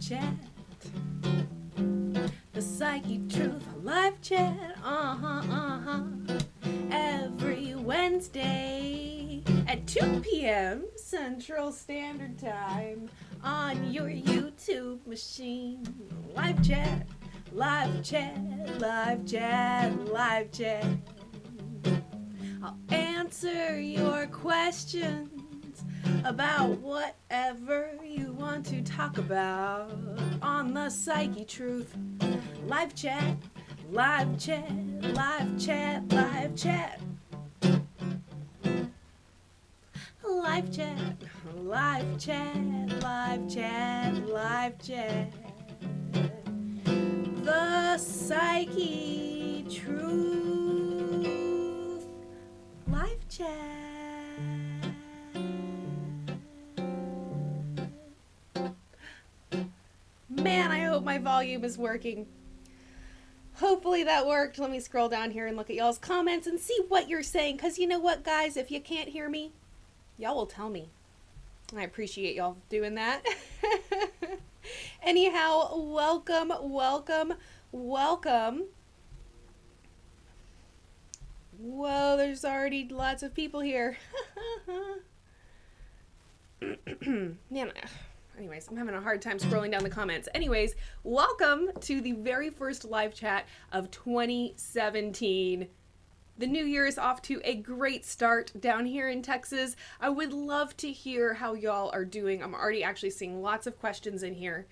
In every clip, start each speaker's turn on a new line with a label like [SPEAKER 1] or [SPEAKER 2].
[SPEAKER 1] chat. The Psychetruth live chat. Every Wednesday at 2 p.m. Central Standard Time on your YouTube machine. Live chat, live chat, live chat, live chat. I'll answer your questions about whatever you want to talk about on the Psychetruth live chat, live chat, live chat, live chat. Live chat, live chat, live chat, live chat. The Psychetruth live chat. Man, I hope my volume is working. Hopefully that worked. Let me scroll down here and look at y'all's comments and see what you're saying. Because you know what, guys? If you can't hear me, y'all will tell me. I appreciate y'all doing that. Anyhow, welcome, welcome, welcome. Whoa, there's already lots of people here. Man, anyways, I'm having a hard time scrolling down the comments. Anyways, welcome to the very first live chat of 2017. The new year is off to a great start down here in Texas. I would love to hear how y'all are doing. I'm already actually seeing lots of questions in here.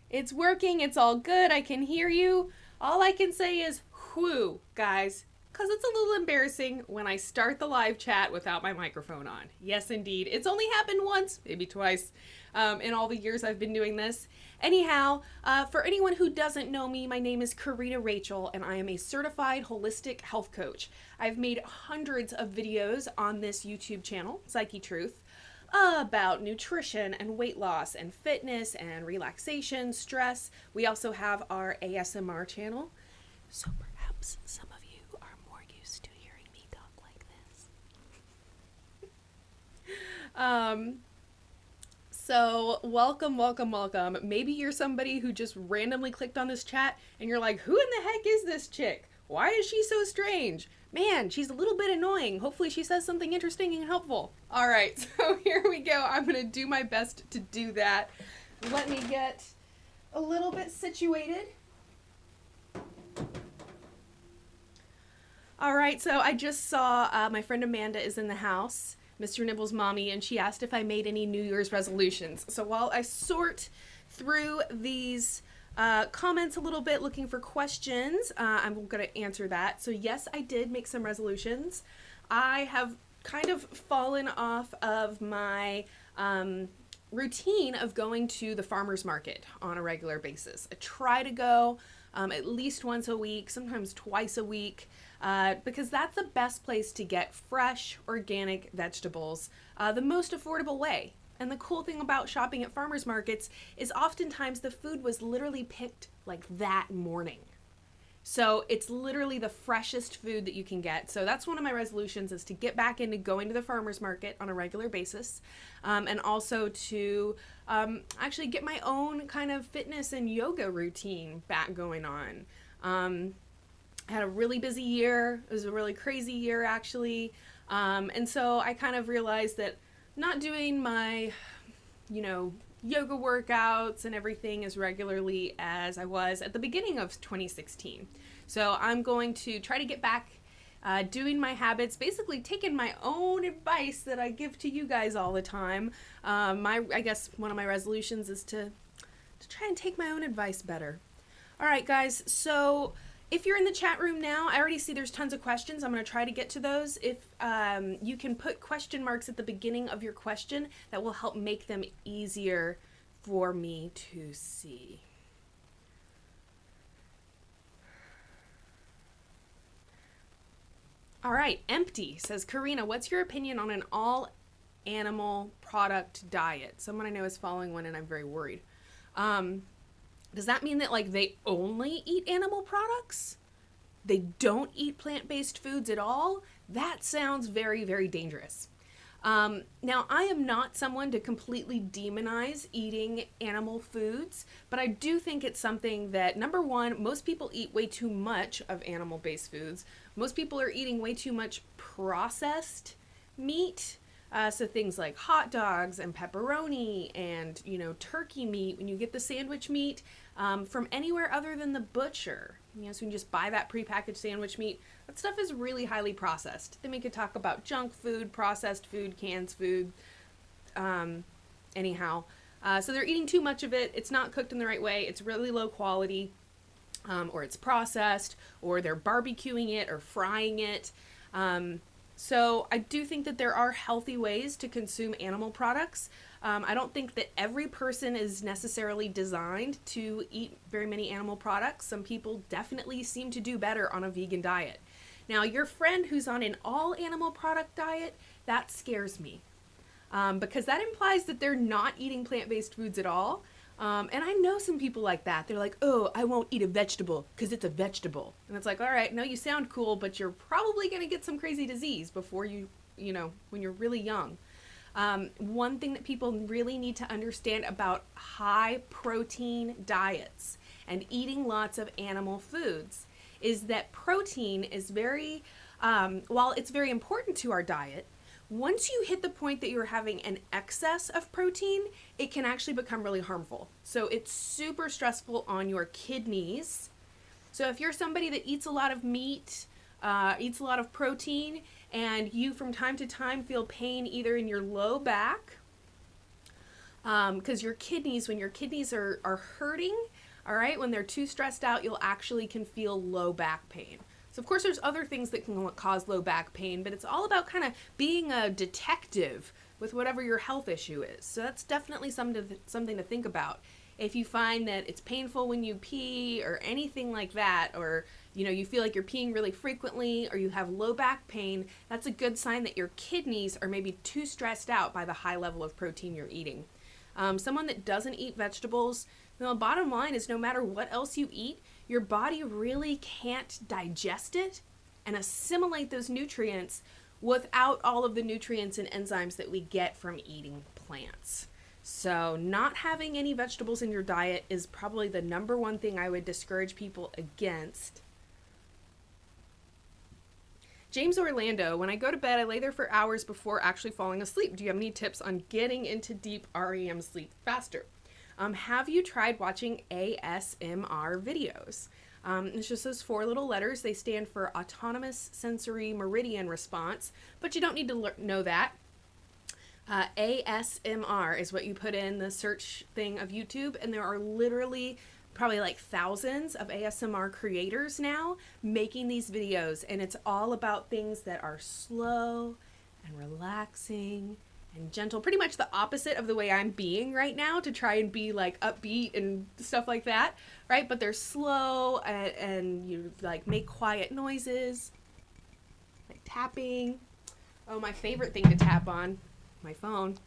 [SPEAKER 1] It's working. It's all good. I can hear you. All I can say is whew, guys, because it's a little embarrassing when I start the live chat without my microphone on. Yes, indeed. It's only happened once, maybe twice, in all the years I've been doing this. Anyhow, for anyone who doesn't know me, my name is Corrina Rachel, and I am a certified holistic health coach. I've made hundreds of videos on this YouTube channel, Psychetruth, about nutrition and weight loss and fitness and relaxation, stress. We also have our ASMR channel, so perhaps some of you are more used to hearing me talk like this. So welcome, welcome, welcome. Maybe you're somebody who just randomly clicked on this chat and you're like, who in the heck is this chick? Why is she so strange? Man, she's a little bit annoying. Hopefully she says something interesting and helpful. All right, so here we go. I'm gonna do my best to do that. Let me get a little bit situated. All right, so I just saw my friend Amanda is in the house, Mr. Nibble's mommy, and she asked if I made any New Year's resolutions. So while I sort through these comments a little bit, looking for questions, I'm going to answer that. So yes, I did make some resolutions. I have kind of fallen off of my routine of going to the farmer's market on a regular basis. I try to go at least once a week, sometimes twice a week, because that's the best place to get fresh, organic vegetables the most affordable way. And the cool thing about shopping at farmers markets is oftentimes the food was literally picked like that morning. So it's literally the freshest food that you can get. So that's one of my resolutions, is to get back into going to the farmers market on a regular basis, and also to actually get my own kind of fitness and yoga routine back going on. I had a really busy year. It was a really crazy year, actually. And so I kind of realized that not doing my, yoga workouts and everything as regularly as I was at the beginning of 2016. So I'm going to try to get back doing my habits, basically taking my own advice that I give to you guys all the time. I guess one of my resolutions is to try and take my own advice better. All right, guys, so if you're in the chat room now, I already see there's tons of questions. I'm going to try to get to those. If you can put question marks at the beginning of your question, that will help make them easier for me to see. All right, Empty says, Corrina, what's your opinion on an all-animal product diet? Someone I know is following one and I'm very worried. Does that mean that they only eat animal products? They don't eat plant-based foods at all? That sounds very, very dangerous. Now, I am not someone to completely demonize eating animal foods, but I do think it's something that, number one, most people eat way too much of animal-based foods. Most people are eating way too much processed meat. So things like hot dogs and pepperoni and, turkey meat, when you get the sandwich meat from anywhere other than the butcher. So you can just buy that prepackaged sandwich meat. That stuff is really highly processed. Then we could talk about junk food, processed food, canned food. Anyhow, so they're eating too much of it. It's not cooked in the right way. It's really low quality, or it's processed, or they're barbecuing it or frying it. So I do think that there are healthy ways to consume animal products. I don't think that every person is necessarily designed to eat very many animal products. Some people definitely seem to do better on a vegan diet. Now, your friend who's on an all animal product diet, that scares me. Because that implies that they're not eating plant-based foods at all. And I know some people like that. They're like, oh, I won't eat a vegetable because it's a vegetable. And it's like, all right, no, you sound cool, but you're probably going to get some crazy disease before when you're really young. One thing that people really need to understand about high protein diets and eating lots of animal foods is that protein is while it's very important to our diet, once you hit the point that you're having an excess of protein, it can actually become really harmful. So it's super stressful on your kidneys. So if you're somebody that eats a lot of meat, eats a lot of protein, and you from time to time feel pain either in your low back, because when your kidneys are hurting, all right, when they're too stressed out, you'll actually can feel low back pain. So of course there's other things that can cause low back pain, but it's all about kind of being a detective with whatever your health issue is. So that's definitely something to think about. If you find that it's painful when you pee or anything like that, or you feel like you're peeing really frequently, or you have low back pain, that's a good sign that your kidneys are maybe too stressed out by the high level of protein you're eating. Someone that doesn't eat vegetables, the bottom line is no matter what else you eat, your body really can't digest it and assimilate those nutrients without all of the nutrients and enzymes that we get from eating plants. So not having any vegetables in your diet is probably the number one thing I would discourage people against. James Orlando, when I go to bed, I lay there for hours before actually falling asleep. Do you have any tips on getting into deep REM sleep faster? Have you tried watching ASMR videos? It's just those 4 little letters. They stand for Autonomous Sensory Meridian Response, but you don't need to know that. ASMR is what you put in the search thing of YouTube, and there are literally probably like thousands of ASMR creators now making these videos, and it's all about things that are slow and relaxing and gentle, pretty much the opposite of the way I'm being right now to try and be like upbeat and stuff like that, right? But they're slow and you like make quiet noises, like tapping. Oh, my favorite thing to tap on, my phone.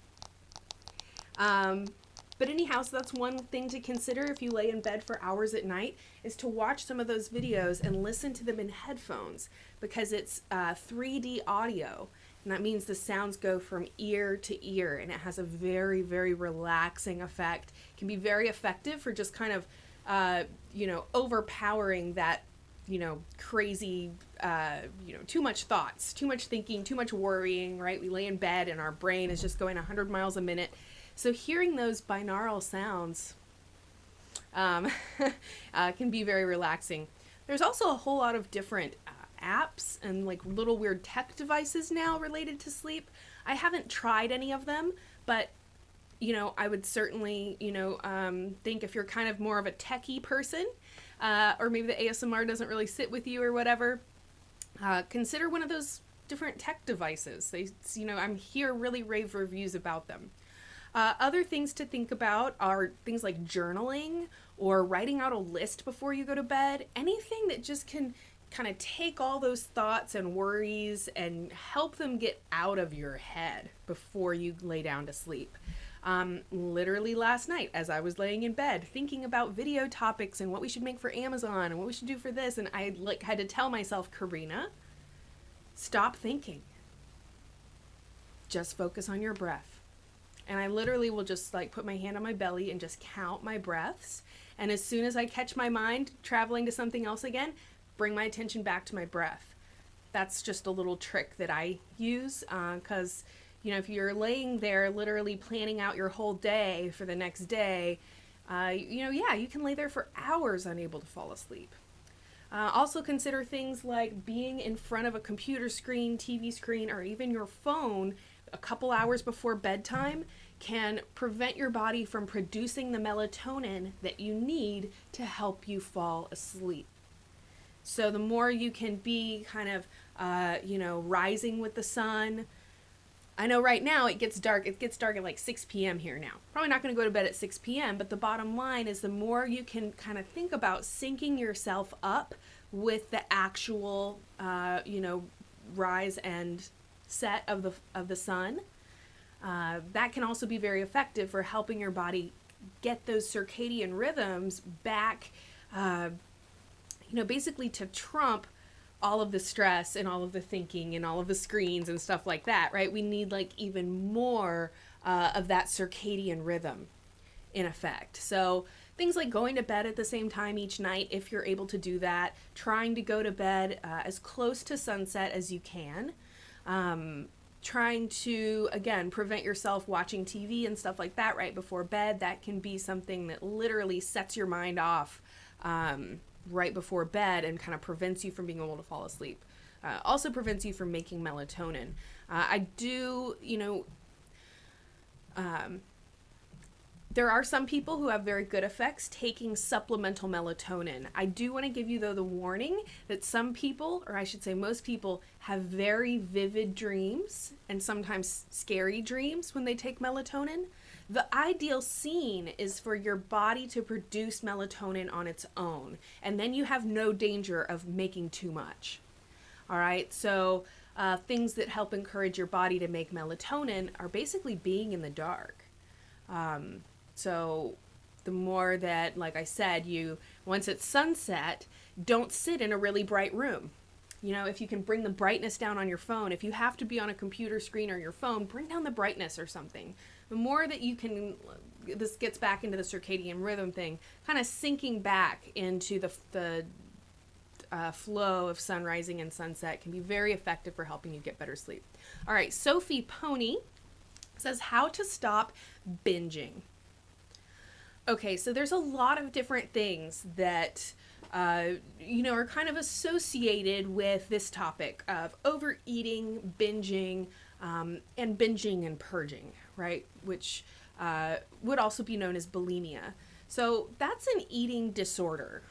[SPEAKER 1] But anyhow, so that's one thing to consider if you lay in bed for hours at night, is to watch some of those videos and listen to them in headphones, because it's 3D audio. And that means the sounds go from ear to ear, and it has a very, very relaxing effect. It can be very effective for just kind of, overpowering that, crazy, too much thoughts, too much thinking, too much worrying, right? We lay in bed and our brain is just going 100 miles a minute. So hearing those binaural sounds can be very relaxing. There's also a whole lot of different apps and like little weird tech devices now related to sleep. I haven't tried any of them, but I would certainly think if you're kind of more of a techie person, or maybe the ASMR doesn't really sit with you or whatever, consider one of those different tech devices. I'm hear really rave reviews about them. Other things to think about are things like journaling or writing out a list before you go to bed. Anything that just can kind of take all those thoughts and worries and help them get out of your head before you lay down to sleep. Literally last night, as I was laying in bed thinking about video topics and what we should make for Amazon and what we should do for this, and I had to tell myself, Corrina, stop thinking. just focus on your breath. And I literally will just like put my hand on my belly and just count my breaths. And as soon as I catch my mind traveling to something else again, bring my attention back to my breath. That's just a little trick that I use because, if you're laying there literally planning out your whole day for the next day, you can lay there for hours unable to fall asleep. Also consider things like being in front of a computer screen, TV screen, or even your phone a couple hours before bedtime can prevent your body from producing the melatonin that you need to help you fall asleep. So the more you can be kind of, rising with the sun. I know right now it gets dark. It gets dark at like 6 p.m. here now. Probably not going to go to bed at 6 p.m., but the bottom line is the more you can kind of think about syncing yourself up with the actual, rise and set of the sun, that can also be very effective for helping your body get those circadian rhythms back, basically to trump all of the stress and all of the thinking and all of the screens and stuff like that, right? We need like even more of that circadian rhythm in effect. So things like going to bed at the same time each night, if you're able to do that, trying to go to bed as close to sunset as you can, trying to, again, prevent yourself watching TV and stuff like that right before bed. That can be something that literally sets your mind off right before bed and kind of prevents you from being able to fall asleep. Also prevents you from making melatonin. There are some people who have very good effects taking supplemental melatonin. I do want to give you, though, the warning that some people, or I should say most people, have very vivid dreams and sometimes scary dreams when they take melatonin. The ideal scene is for your body to produce melatonin on its own, and then you have no danger of making too much. All right, so things that help encourage your body to make melatonin are basically being in the dark. So the more that, like I said, once it's sunset, don't sit in a really bright room. If you can bring the brightness down on your phone, if you have to be on a computer screen or your phone, bring down the brightness or something. The more that you can, this gets back into the circadian rhythm thing, kind of sinking back into the flow of sun rising and sunset can be very effective for helping you get better sleep. All right, Sophie Pony says how to stop binging. Okay, so there's a lot of different things that are kind of associated with this topic of overeating, binging, and binging and purging, right? Which would also be known as bulimia. So that's an eating disorder,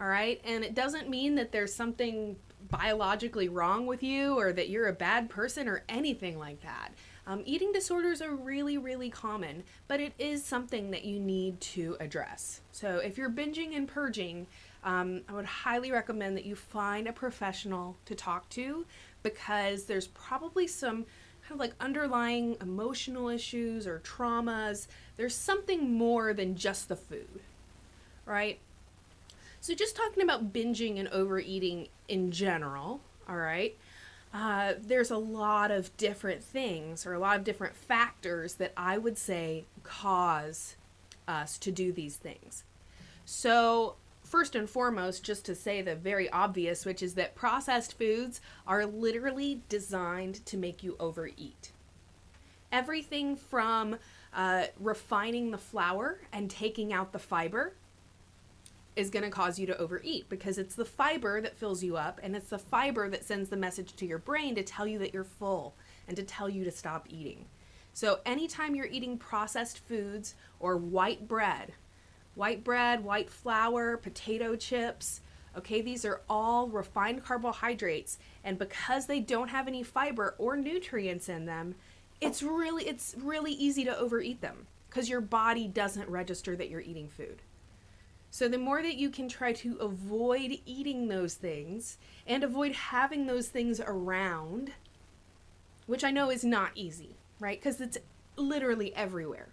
[SPEAKER 1] all right? And it doesn't mean that there's something biologically wrong with you or that you're a bad person or anything like that. Eating disorders are really, really common, but it is something that you need to address. So if you're binging and purging, I would highly recommend that you find a professional to talk to, because there's probably some kind of like underlying emotional issues or traumas. There's something more than just the food, right? So just talking about binging and overeating in general, all right? There's a lot of different things or a lot of different factors that I would say cause us to do these things. So first and foremost, just to say the very obvious, which is that processed foods are literally designed to make you overeat. Everything from refining the flour and taking out the fiber is going to cause you to overeat, because it's the fiber that fills you up, and it's the fiber that sends the message to your brain to tell you that you're full and to tell you to stop eating. So anytime you're eating processed foods or white bread, white flour, potato chips, okay, these are all refined carbohydrates, and because they don't have any fiber or nutrients in them, it's really easy to overeat them because your body doesn't register that you're eating food. So the more that you can try to avoid eating those things and avoid having those things around, which I know is not easy, right? Because it's literally everywhere.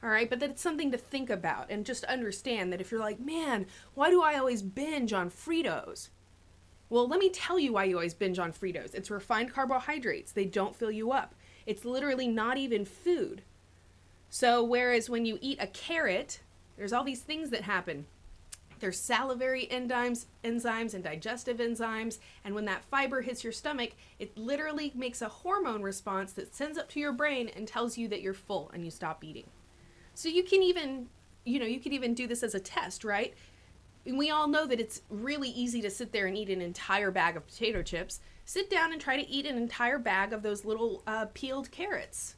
[SPEAKER 1] All right, but that it's something to think about and just understand that if you're like, man, why do I always binge on Fritos? Well, let me tell you why you always binge on Fritos. It's refined carbohydrates. They don't fill you up. It's literally not even food. So whereas when you eat a carrot, there's all these things that happen. There's salivary enzymes and digestive enzymes, and when that fiber hits your stomach, it literally makes a hormone response that sends up to your brain and tells you that you're full and you stop eating. So you can even, you could even do this as a test, right? And we all know that it's really easy to sit there and eat an entire bag of potato chips. Sit down and try to eat an entire bag of those little peeled carrots.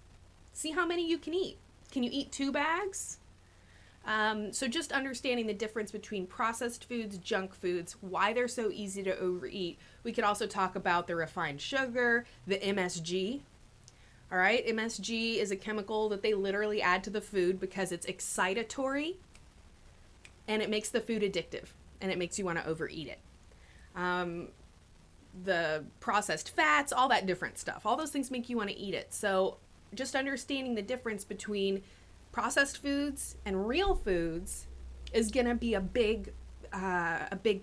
[SPEAKER 1] See how many you can eat. Can you eat 2 bags? So just understanding the difference between processed foods, junk foods, why they're so easy to overeat. We could also talk about the refined sugar, the MSG. All right, MSG is a chemical that they literally add to the food because it's excitatory and it makes the food addictive and it makes you want to overeat it. The processed fats, all that different stuff, all those things make you want to eat it. So just understanding the difference between processed foods and real foods is going to be a big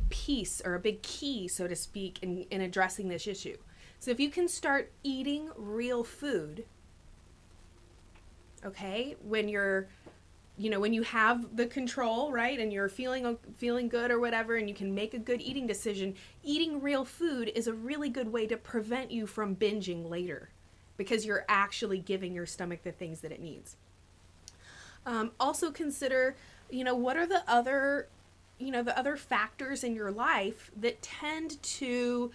[SPEAKER 1] piece or a big key, so to speak, in addressing this issue. So if you can start eating real food, okay, when you have the control, right, and you're feeling good or whatever, and you can make a good eating decision, eating real food is a really good way to prevent you from binging later because you're actually giving your stomach the things that it needs. Also consider, what are the other factors in your life that tend to,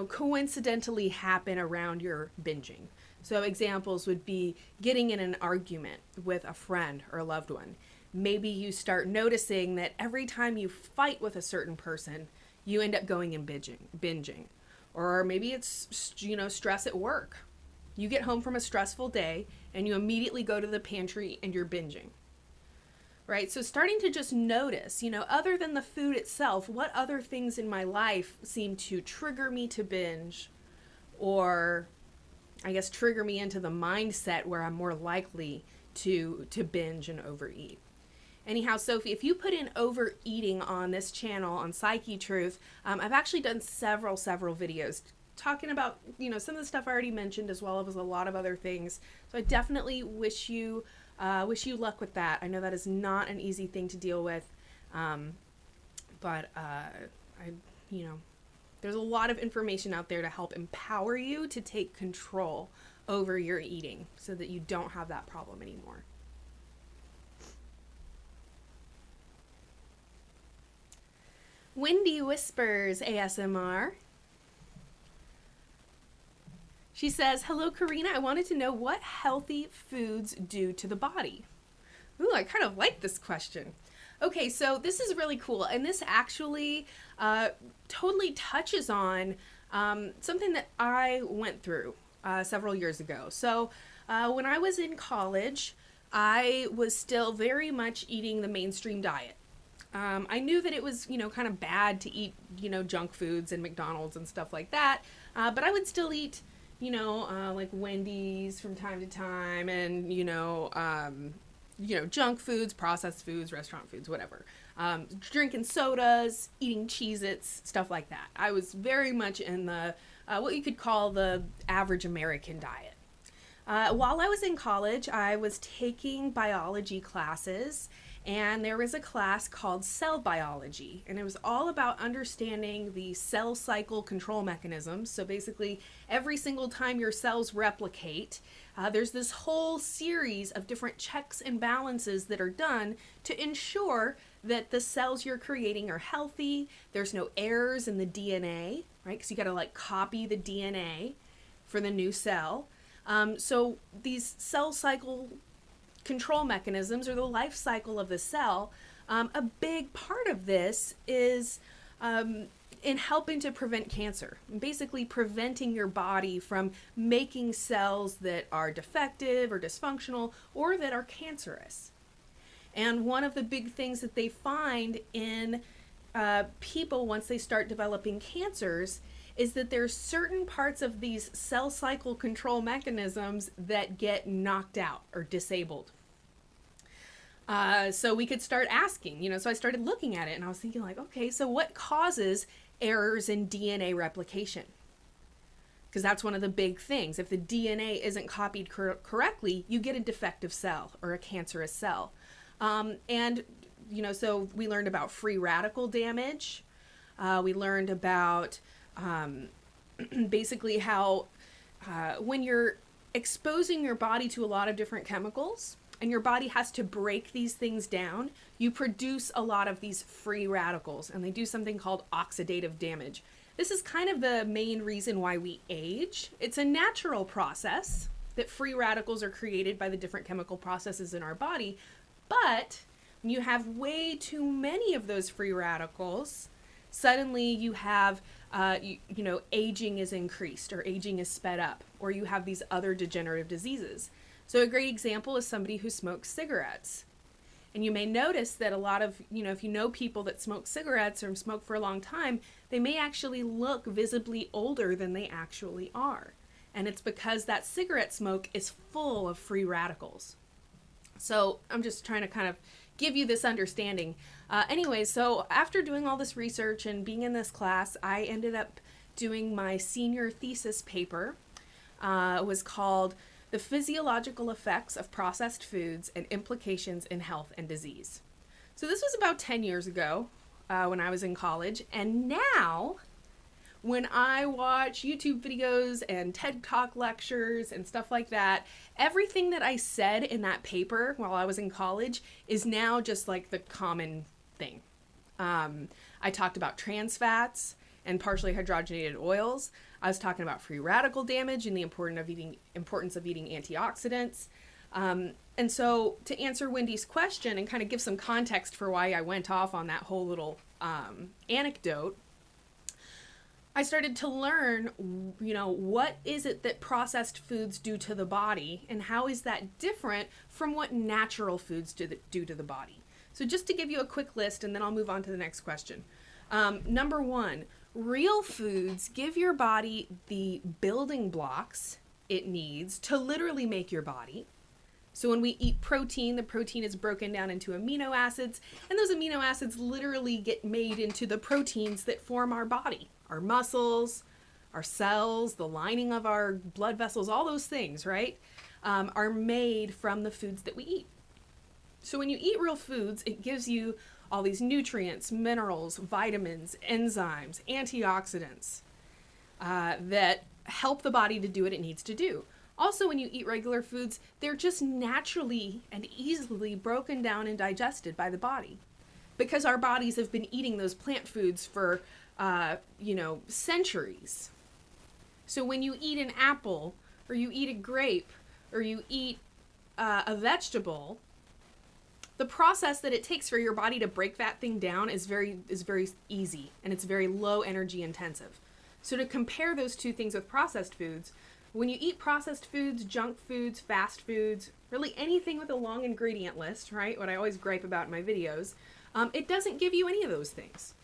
[SPEAKER 1] coincidentally happen around your binging. So examples would be getting in an argument with a friend or a loved one. Maybe you start noticing that every time you fight with a certain person, you end up going and binging. Or maybe it's, stress at work. You get home from a stressful day and you immediately go to the pantry and you're binging, right? So starting to just notice, other than the food itself, what other things in my life seem to trigger me to binge, or I guess trigger me into the mindset where I'm more likely to binge and overeat. Anyhow, Sophie, if you put in overeating on this channel on Psychetruth, I've actually done several videos talking about, some of the stuff I already mentioned, as well as a lot of other things. So I definitely wish you luck with that. I know that is not an easy thing to deal with, but there's a lot of information out there to help empower you to take control over your eating so that you don't have that problem anymore. Wendy Whispers ASMR. She says, hello, Corrina. I wanted to know what healthy foods do to the body. Ooh, I kind of like this question. Okay, so this is really cool. And this actually totally touches on something that I went through several years ago. So when I was in college, I was still very much eating the mainstream diet. I knew that it was, kind of bad to eat, junk foods and McDonald's and stuff like that. But I would still eat, like Wendy's from time to time and, junk foods, processed foods, restaurant foods, whatever. Drinking sodas, eating Cheez-Its, stuff like that. I was very much in the, what you could call the average American diet. While I was in college, I was taking biology classes, and there was a class called cell biology, and it was all about understanding the cell cycle control mechanisms. So basically, every single time your cells replicate, there's this whole series of different checks and balances that are done to ensure that the cells you're creating are healthy. There's no errors in the DNA, right? Because you got to copy the DNA for the new cell. So these cell cycle control mechanisms, or the life cycle of the cell, a big part of this is in helping to prevent cancer, basically preventing your body from making cells that are defective or dysfunctional or that are cancerous. And one of the big things that they find in people once they start developing cancers is that there's certain parts of these cell cycle control mechanisms that get knocked out or disabled. So we could start asking, so I started looking at it and I was thinking okay, so what causes errors in DNA replication? because that's one of the big things. If the DNA isn't copied correctly, you get a defective cell or a cancerous cell. And, so we learned about free radical damage. We learned about basically how when you're exposing your body to a lot of different chemicals, and your body has to break these things down, you produce a lot of these free radicals, and they do something called oxidative damage. This is kind of the main reason why we age. It's a natural process that free radicals are created by the different chemical processes in our body, but when you have way too many of those free radicals, suddenly you have, aging is increased, or aging is sped up, or you have these other degenerative diseases. So a great example is somebody who smokes cigarettes. And you may notice that a lot of, if you know people that smoke cigarettes or smoke for a long time, they may actually look visibly older than they actually are. And it's because that cigarette smoke is full of free radicals. So I'm just trying to kind of give you this understanding. Anyway, so after doing all this research and being in this class, I ended up doing my senior thesis paper. It was called The Physiological Effects of Processed Foods and Implications in Health and Disease. So this was about 10 years ago when I was in college. And now, when I watch YouTube videos and TED Talk lectures and stuff like that, everything that I said in that paper while I was in college is now just like the common thing. I talked about trans fats and partially hydrogenated oils. I was talking about free radical damage and the importance of eating antioxidants. And so to answer Wendy's question and kind of give some context for why I went off on that whole little anecdote, I started to learn, what is it that processed foods do to the body, and how is that different from what natural foods do to the body? So just to give you a quick list, and then I'll move on to the next question. Number one, real foods give your body the building blocks it needs to literally make your body. So when we eat protein, the protein is broken down into amino acids, and those amino acids literally get made into the proteins that form our body. Our muscles, our cells, the lining of our blood vessels, all those things, right, are made from the foods that we eat. So when you eat real foods, it gives you all these nutrients, minerals, vitamins, enzymes, antioxidants that help the body to do what it needs to do. Also, when you eat regular foods, they're just naturally and easily broken down and digested by the body, because our bodies have been eating those plant foods for centuries. So when you eat an apple, or you eat a grape, or you eat a vegetable, the process that it takes for your body to break that thing down is very easy, and it's very low energy intensive. So to compare those two things with processed foods, when you eat processed foods, junk foods, fast foods, really anything with a long ingredient list, right, what I always gripe about in my videos, it doesn't give you any of those things.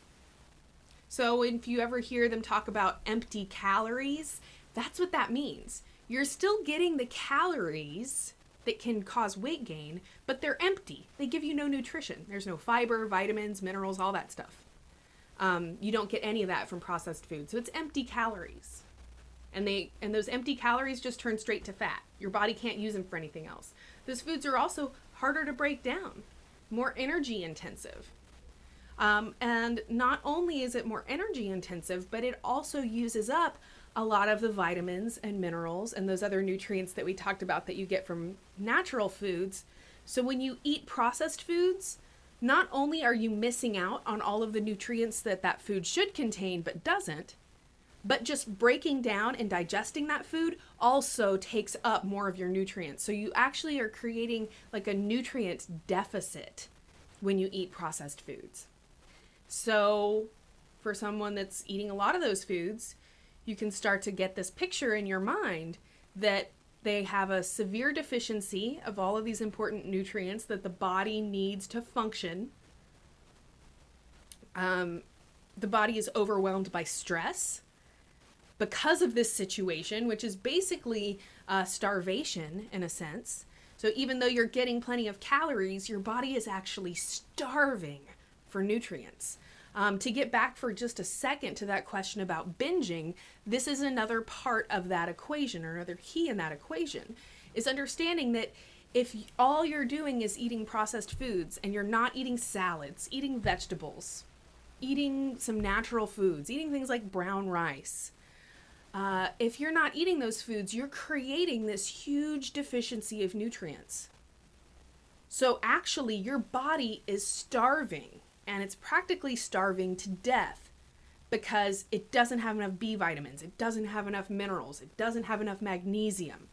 [SPEAKER 1] So if you ever hear them talk about empty calories, that's what that means. You're still getting the calories that can cause weight gain, but they're empty. They give you no nutrition. There's no fiber, vitamins, minerals, all that stuff. You don't get any of that from processed food. So it's empty calories. And those empty calories just turn straight to fat. Your body can't use them for anything else. Those foods are also harder to break down, more energy intensive. And not only is it more energy intensive, but it also uses up a lot of the vitamins and minerals and those other nutrients that we talked about that you get from natural foods. So when you eat processed foods, not only are you missing out on all of the nutrients that food should contain but doesn't, but just breaking down and digesting that food also takes up more of your nutrients. So you actually are creating like a nutrient deficit when you eat processed foods. So for someone that's eating a lot of those foods, you can start to get this picture in your mind that they have a severe deficiency of all of these important nutrients that the body needs to function. The body is overwhelmed by stress because of this situation, which is basically starvation in a sense. So even though you're getting plenty of calories, your body is actually starving for nutrients. To get back for just a second to that question about binging, this is another part of that equation, or another key in that equation, is understanding that if all you're doing is eating processed foods and you're not eating salads, eating vegetables, eating some natural foods, eating things like brown rice, if you're not eating those foods, you're creating this huge deficiency of nutrients. So actually, your body is starving, and it's practically starving to death because it doesn't have enough B vitamins, it doesn't have enough minerals, it doesn't have enough magnesium.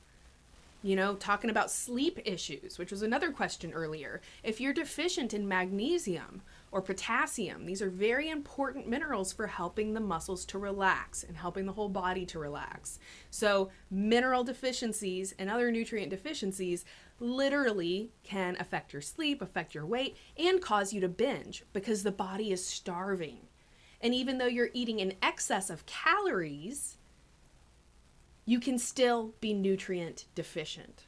[SPEAKER 1] You know, talking about sleep issues, which was another question earlier. If you're deficient in magnesium or potassium, these are very important minerals for helping the muscles to relax and helping the whole body to relax. So mineral deficiencies and other nutrient deficiencies literally can affect your sleep, affect your weight, and cause you to binge because the body is starving. And even though you're eating in excess of calories, you can still be nutrient deficient.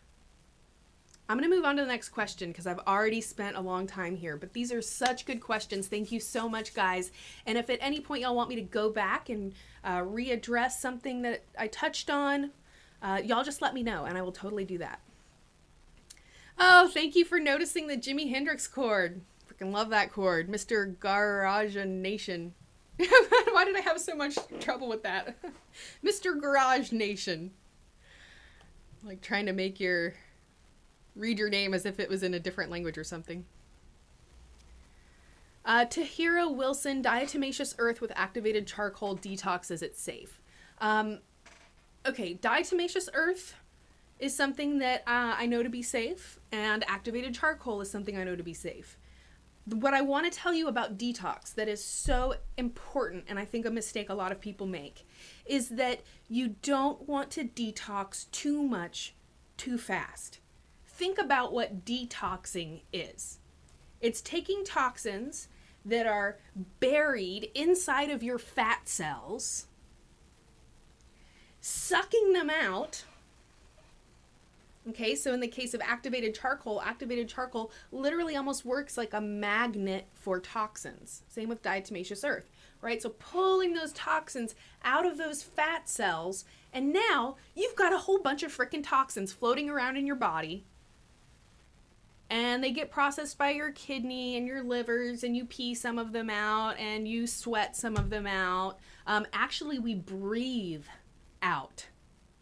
[SPEAKER 1] I'm going to move on to the next question because I've already spent a long time here, but these are such good questions. Thank you so much, guys. And if at any point y'all want me to go back and readdress something that I touched on, y'all just let me know and I will totally do that. Oh, thank you for noticing the Jimi Hendrix chord. Freaking love that chord. Mr. Garage Nation. Why did I have so much trouble with that? Mr. Garage Nation. Like trying to make read your name as if it was in a different language or something. Tahira Wilson, diatomaceous earth with activated charcoal detox, is it safe? Okay, diatomaceous earth is something that I know to be safe, and activated charcoal is something I know to be safe. What I want to tell you about detox that is so important, and I think a mistake a lot of people make, is that you don't want to detox too much too fast. Think about what detoxing is. It's taking toxins that are buried inside of your fat cells, sucking them out. Okay, so in the case of activated charcoal literally almost works like a magnet for toxins. Same with diatomaceous earth, right? So pulling those toxins out of those fat cells, and now you've got a whole bunch of freaking toxins floating around in your body, and they get processed by your kidney and your livers, and you pee some of them out, and you sweat some of them out. Actually, we breathe out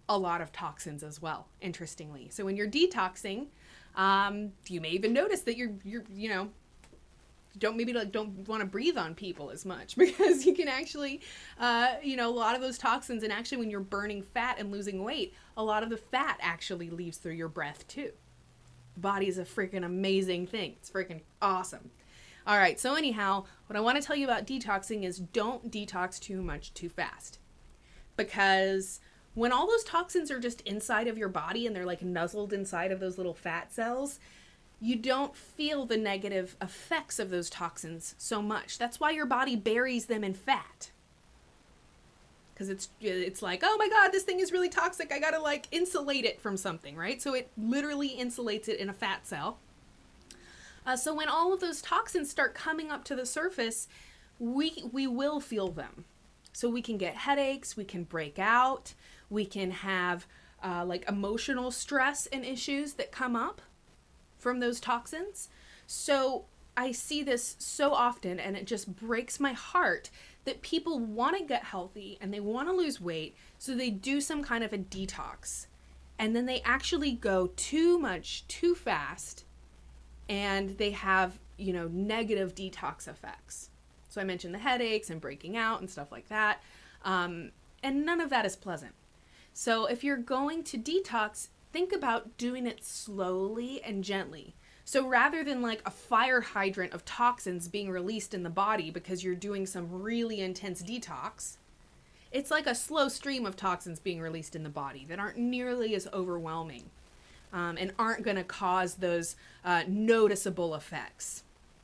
[SPEAKER 1] a lot of toxins as well, interestingly. So when you're detoxing, you may even notice that you're don't want to breathe on people as much because you can actually, a lot of those toxins, and actually when you're burning fat and losing weight, a lot of the fat actually leaves through your breath too. The body is a freaking amazing thing. It's freaking awesome. All right, so anyhow, what I want to tell you about detoxing is don't detox too much too fast, because when all those toxins are just inside of your body and they're like nuzzled inside of those little fat cells, you don't feel the negative effects of those toxins so much. That's why your body buries them in fat. Because it's like, oh my God, this thing is really toxic. I gotta like insulate it from something, right? So it literally insulates it in a fat cell. So when all of those toxins start coming up to the surface, we will feel them. So we can get headaches, we can break out, we can have like emotional stress and issues that come up from those toxins. So I see this so often, and it just breaks my heart that people want to get healthy and they want to lose weight, so they do some kind of a detox, and then they actually go too much too fast, and they have, negative detox effects. So I mentioned the headaches and breaking out and stuff like that. And none of that is pleasant. So if you're going to detox, think about doing it slowly and gently. So rather than like a fire hydrant of toxins being released in the body because you're doing some really intense detox, it's like a slow stream of toxins being released in the body that aren't nearly as overwhelming, and aren't going to cause those noticeable effects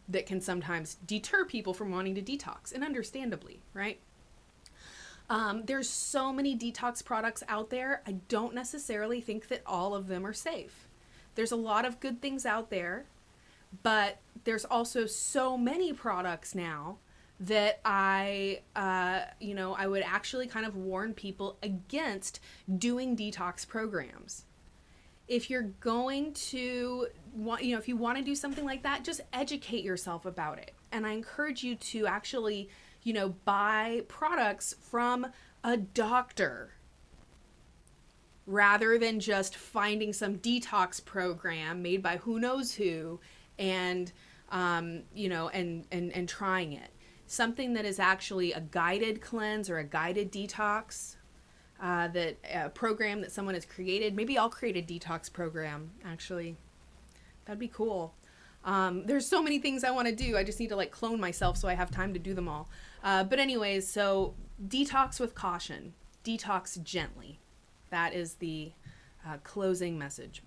[SPEAKER 1] that can sometimes deter people from wanting to detox, and understandably, right? There's so many detox products out there. I don't necessarily think that all of them are safe. There's a lot of good things out there, but there's also so many products now that I would actually kind of warn people against doing detox programs. If you're going to if you want to do something like that, just educate yourself about it. And I encourage you to actually, buy products from a doctor rather than just finding some detox program made by who knows who and and trying it. Something that is actually a guided cleanse or a guided detox, that a program that someone has created. Maybe I'll create a detox program, actually. That'd be cool. There's so many things I want to do. I just need to clone myself so I have time to do them all. But anyways, so detox with caution. Detox gently. That is the closing message.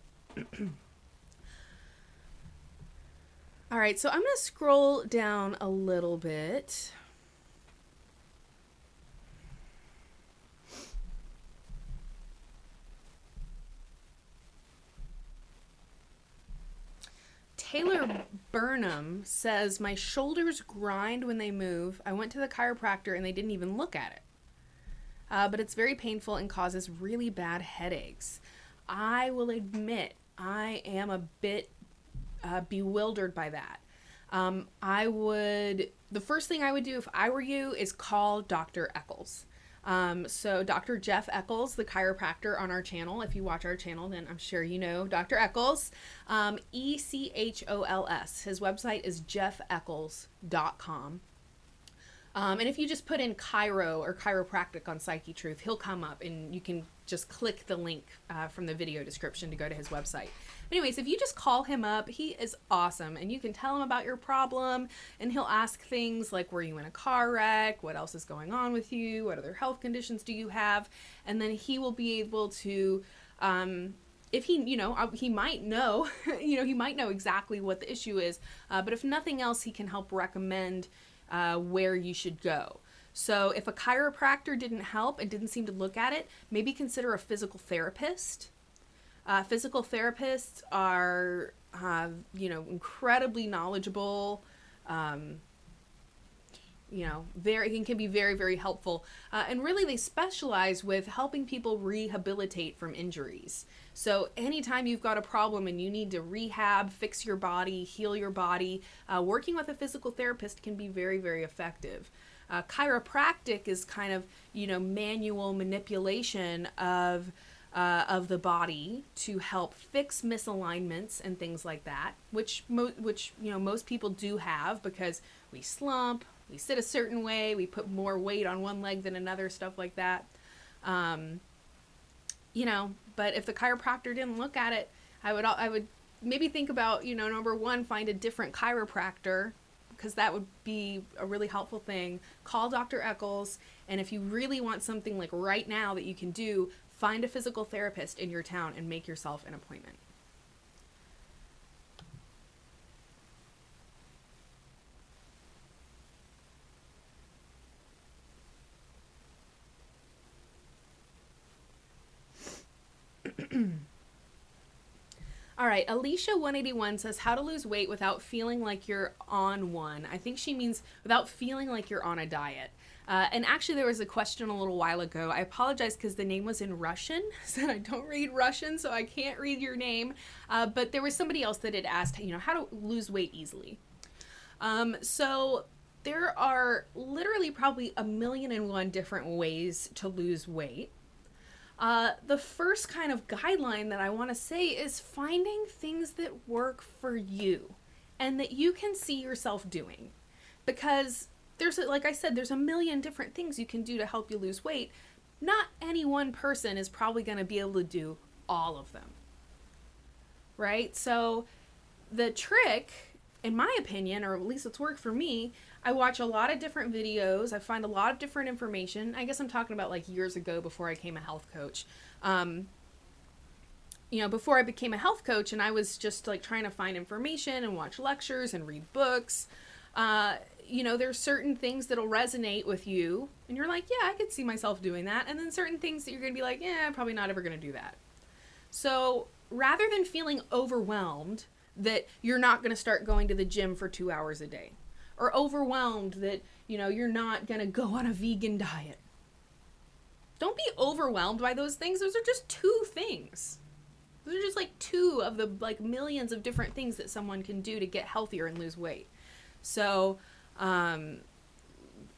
[SPEAKER 1] All right, so I'm going to scroll down a little bit. Taylor Burnham says, my shoulders grind when they move. I went to the chiropractor and they didn't even look at it. But it's very painful and causes really bad headaches. I will admit I am a bit bewildered by that. The first thing I would do if I were you is call Dr. Eccles. So Dr. Jeff Eccles, the chiropractor on our channel. If you watch our channel, then I'm sure you know Dr. Eccles. Echols. His website is jeffeccles.com. And if you just put in chiro or chiropractic on Psychetruth, he'll come up and you can just click the link from the video description to go to his website. Anyways, if you just call him up, he is awesome. And you can tell him about your problem and he'll ask things like, were you in a car wreck? What else is going on with you? What other health conditions do you have? And then he will be able to, if he, he might know, he might know exactly what the issue is. But if nothing else, he can help recommend where you should go. So if a chiropractor didn't help and didn't seem to look at it, maybe consider a physical therapist. Physical therapists are, incredibly knowledgeable, can be very, very helpful. And really they specialize with helping people rehabilitate from injuries. So anytime you've got a problem and you need to rehab, fix your body, heal your body, working with a physical therapist can be very, very effective. Chiropractic is kind of, manual manipulation of the body to help fix misalignments and things like that, which most people do have because we slump, we sit a certain way, we put more weight on one leg than another, stuff like that. But if the chiropractor didn't look at it, I would maybe think about, number one, find a different chiropractor, because that would be a really helpful thing. Call Dr. Eccles, and if you really want something like right now that you can do, find a physical therapist in your town and make yourself an appointment. All right, Alicia181 says, how to lose weight without feeling like you're on one. I think she means without feeling like you're on a diet. And actually there was a question a little while ago. I apologize because the name was in Russian, so I don't read Russian, so I can't read your name. But there was somebody else that had asked, how to lose weight easily. So there are literally probably 1,000,001 different ways to lose weight. The first kind of guideline that I want to say is finding things that work for you and that you can see yourself doing. Because like I said, there's 1,000,000 different things you can do to help you lose weight. Not any one person is probably going to be able to do all of them. Right? So the trick, in my opinion, or at least it's worked for me, I watch a lot of different videos. I find a lot of different information. I guess I'm talking about like years ago before I became a health coach. Before I became a health coach and I was just like trying to find information and watch lectures and read books. There's certain things that'll resonate with you and you're like, yeah, I could see myself doing that. And then certain things that you're going to be like, yeah, I'm probably not ever going to do that. So rather than feeling overwhelmed that you're not going to start going to the gym for 2 hours a day, or overwhelmed that, you're not going to go on a vegan diet. Don't be overwhelmed by those things. Those are just two things. Those are just like two of the like millions of different things that someone can do to get healthier and lose weight. So,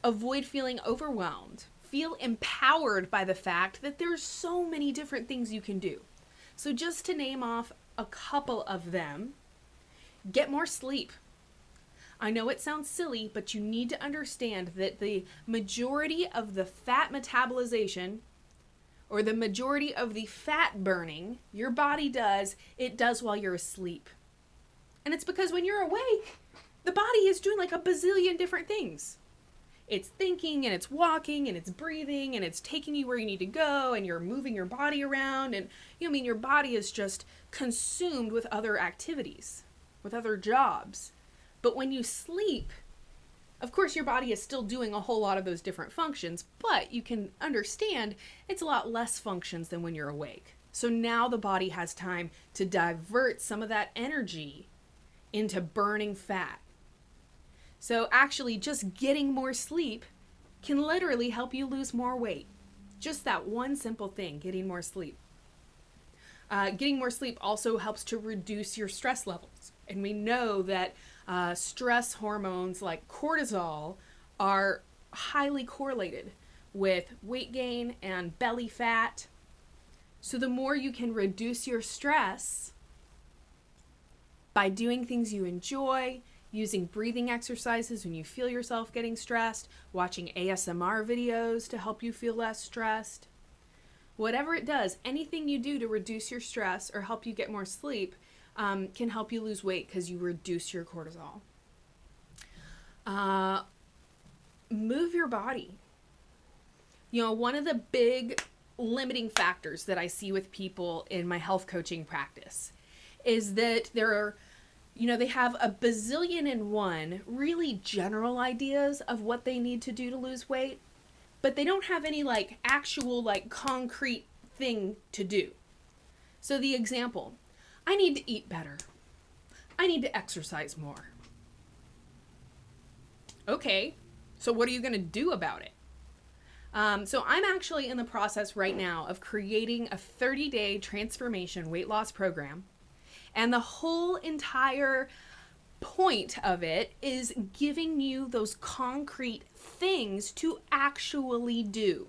[SPEAKER 1] avoid feeling overwhelmed. Feel empowered by the fact that there's so many different things you can do. So just to name off a couple of them, get more sleep. I know it sounds silly, but you need to understand that the majority of the fat metabolization, or the majority of the fat burning your body does, it does while you're asleep. And it's because when you're awake, the body is doing like a bazillion different things. It's thinking, and it's walking, and it's breathing, and it's taking you where you need to go, and you're moving your body around, and your body is just consumed with other activities, with other jobs. But when you sleep, of course your body is still doing a whole lot of those different functions, but you can understand it's a lot less functions than when you're awake. So now the body has time to divert some of that energy into burning fat. So actually just getting more sleep can literally help you lose more weight. Just that one simple thing, getting more sleep. Getting more sleep also helps to reduce your stress levels. And we know that stress hormones like cortisol are highly correlated with weight gain and belly fat. So the more you can reduce your stress by doing things you enjoy, using breathing exercises when you feel yourself getting stressed, watching ASMR videos to help you feel less stressed. Whatever it does, anything you do to reduce your stress or help you get more sleep can help you lose weight because you reduce your cortisol. Move your body. One of the big limiting factors that I see with people in my health coaching practice is that there are they have a bazillion and one really general ideas of what they need to do to lose weight, but they don't have any actual concrete thing to do. So the example, I need to eat better. I need to exercise more. Okay, so what are you going to do about it? So I'm actually in the process right now of creating a 30-day transformation weight loss program. And the whole entire point of it is giving you those concrete things to actually do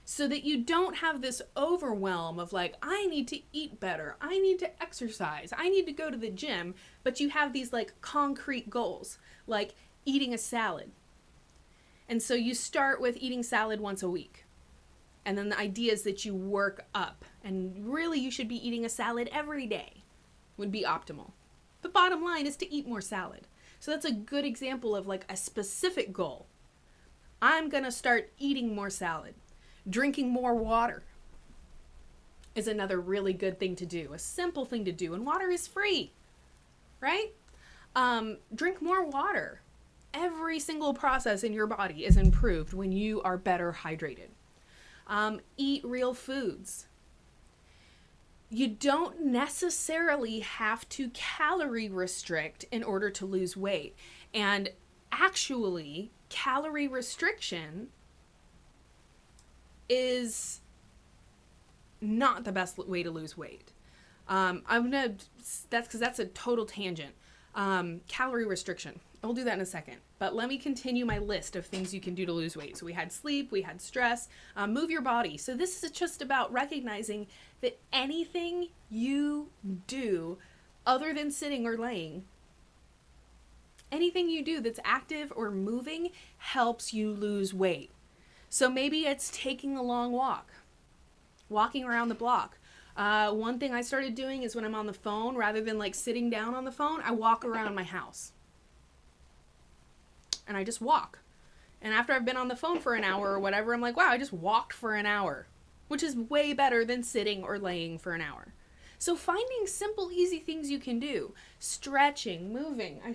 [SPEAKER 1] so that you don't have this overwhelm of I need to eat better, I need to exercise, I need to go to the gym, but you have these concrete goals, like eating a salad. And so you start with eating salad once a week. And then the idea is that you work up, and really you should be eating a salad every day. Would be optimal. The bottom line is to eat more salad. So that's a good example of a specific goal. I'm going to start eating more salad. Drinking more water is another really good thing to do, a simple thing to do, and water is free, right? Drink more water. Every single process in your body is improved when you are better hydrated. Eat real foods. You don't necessarily have to calorie restrict in order to lose weight. And actually, calorie restriction is not the best way to lose weight. That's because that's a total tangent. Calorie restriction. I'll do that in a second. But let me continue my list of things you can do to lose weight. So we had sleep, we had stress, move your body. So this is just about recognizing that anything you do other than sitting or laying, anything you do that's active or moving helps you lose weight. So maybe it's taking a long walk, walking around the block. One thing I started doing is when I'm on the phone, rather than sitting down on the phone, I walk around my house. And I just walk. And after I've been on the phone for an hour or whatever, I'm like, wow, I just walked for an hour, which is way better than sitting or laying for an hour. So finding simple, easy things you can do. Stretching, moving. I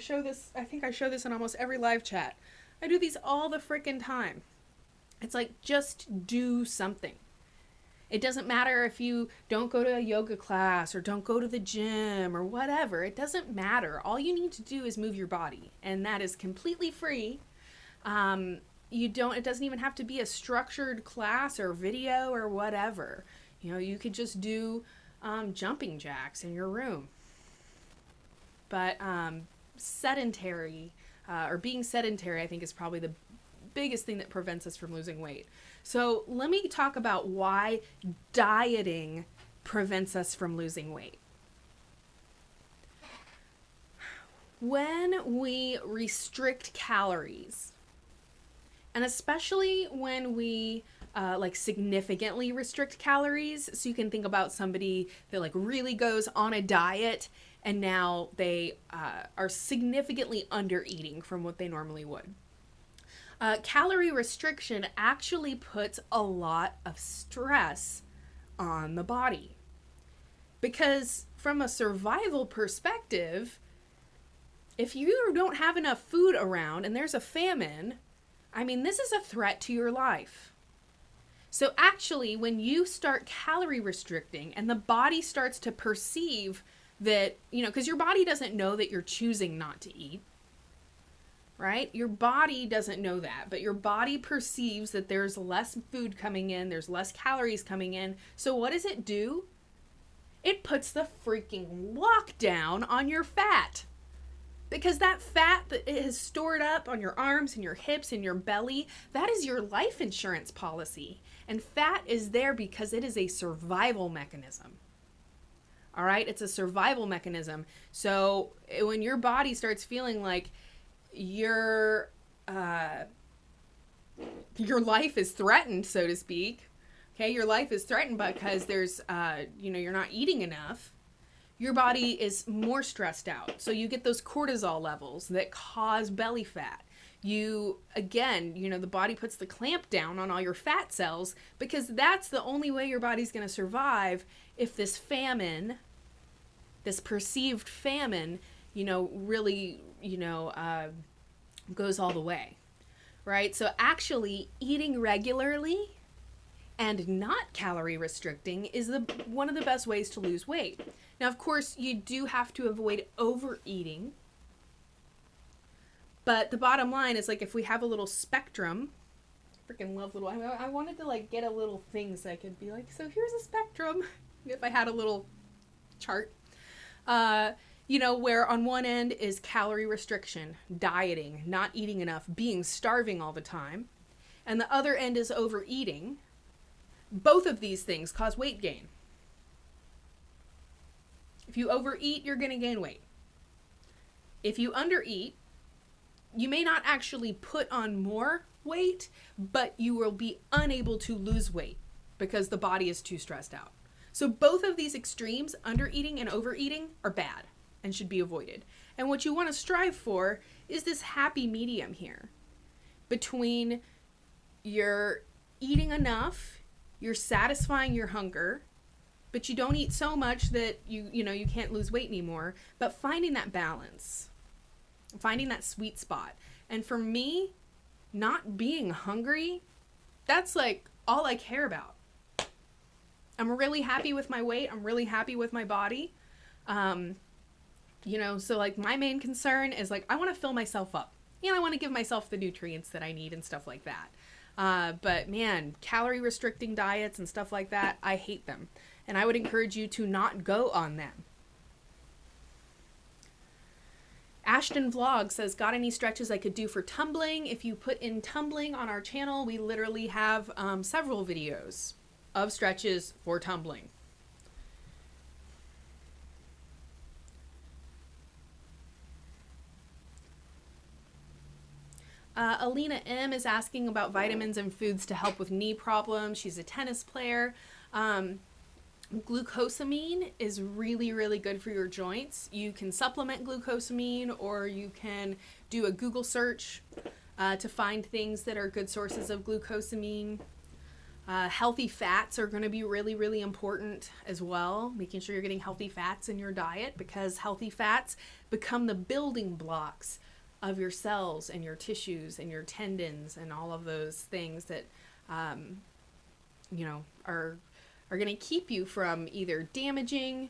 [SPEAKER 1] think I show this in almost every live chat. I do these all the frickin' time. It's just do something. It doesn't matter if you don't go to a yoga class or don't go to the gym or whatever. It doesn't matter. All you need to do is move your body, and that is completely free. It doesn't even have to be a structured class or video or whatever. You could just do jumping jacks in your room. But sedentary, or being sedentary, I think is probably the biggest thing that prevents us from losing weight. So let me talk about why dieting prevents us from losing weight. When we restrict calories, and especially when we significantly restrict calories, so you can think about somebody that really goes on a diet and now they are significantly under eating from what they normally would. Calorie restriction actually puts a lot of stress on the body. Because from a survival perspective, if you don't have enough food around and there's a famine, this is a threat to your life. So actually, when you start calorie restricting and the body starts to perceive that, because your body doesn't know that you're choosing not to eat, right? Your body doesn't know that, but your body perceives that there's less food coming in, there's less calories coming in. So what does it do? It puts the freaking lockdown on your fat. Because that fat that it has stored up on your arms and your hips and your belly, that is your life insurance policy. And fat is there because it is a survival mechanism. All right? It's a survival mechanism. So when your body starts feeling like your life is threatened, so to speak, okay, your life is threatened because there's, you're not eating enough, your body is more stressed out. So you get those cortisol levels that cause belly fat. The body puts the clamp down on all your fat cells because that's the only way your body's going to survive if this famine, this perceived famine, really, goes all the way, right? So actually eating regularly and not calorie restricting is one of the best ways to lose weight. Now, of course, you do have to avoid overeating. But the bottom line is, if we have a little spectrum, freaking love I wanted to, get a little thing so I could be so here's a spectrum. If I had a little chart. Where on one end is calorie restriction, dieting, not eating enough, being starving all the time. And the other end is overeating. Both of these things cause weight gain. If you overeat, you're going to gain weight. If you undereat, you may not actually put on more weight, but you will be unable to lose weight because the body is too stressed out. So both of these extremes, undereating and overeating, are bad and should be avoided. And what you want to strive for is this happy medium here between you're eating enough, you're satisfying your hunger, but you don't eat so much that you can't lose weight anymore, but finding that balance, finding that sweet spot. And for me, not being hungry, that's all I care about. I'm really happy with my weight. I'm really happy with my body. So my main concern is I want to fill myself up. I want to give myself the nutrients that I need and stuff like that. But man, calorie restricting diets and stuff like that, I hate them. And I would encourage you to not go on them. Ashton Vlog says, got any stretches I could do for tumbling? If you put in tumbling on our channel, we literally have several videos of stretches for tumbling. Alina M is asking about vitamins and foods to help with knee problems. She's a tennis player. Glucosamine is really, really good for your joints. You can supplement glucosamine, or you can do a Google search to find things that are good sources of glucosamine. Healthy fats are going to be really, really important as well. Making sure you're getting healthy fats in your diet, because healthy fats become the building blocks of your cells and your tissues and your tendons and all of those things that, are are going to keep you from either damaging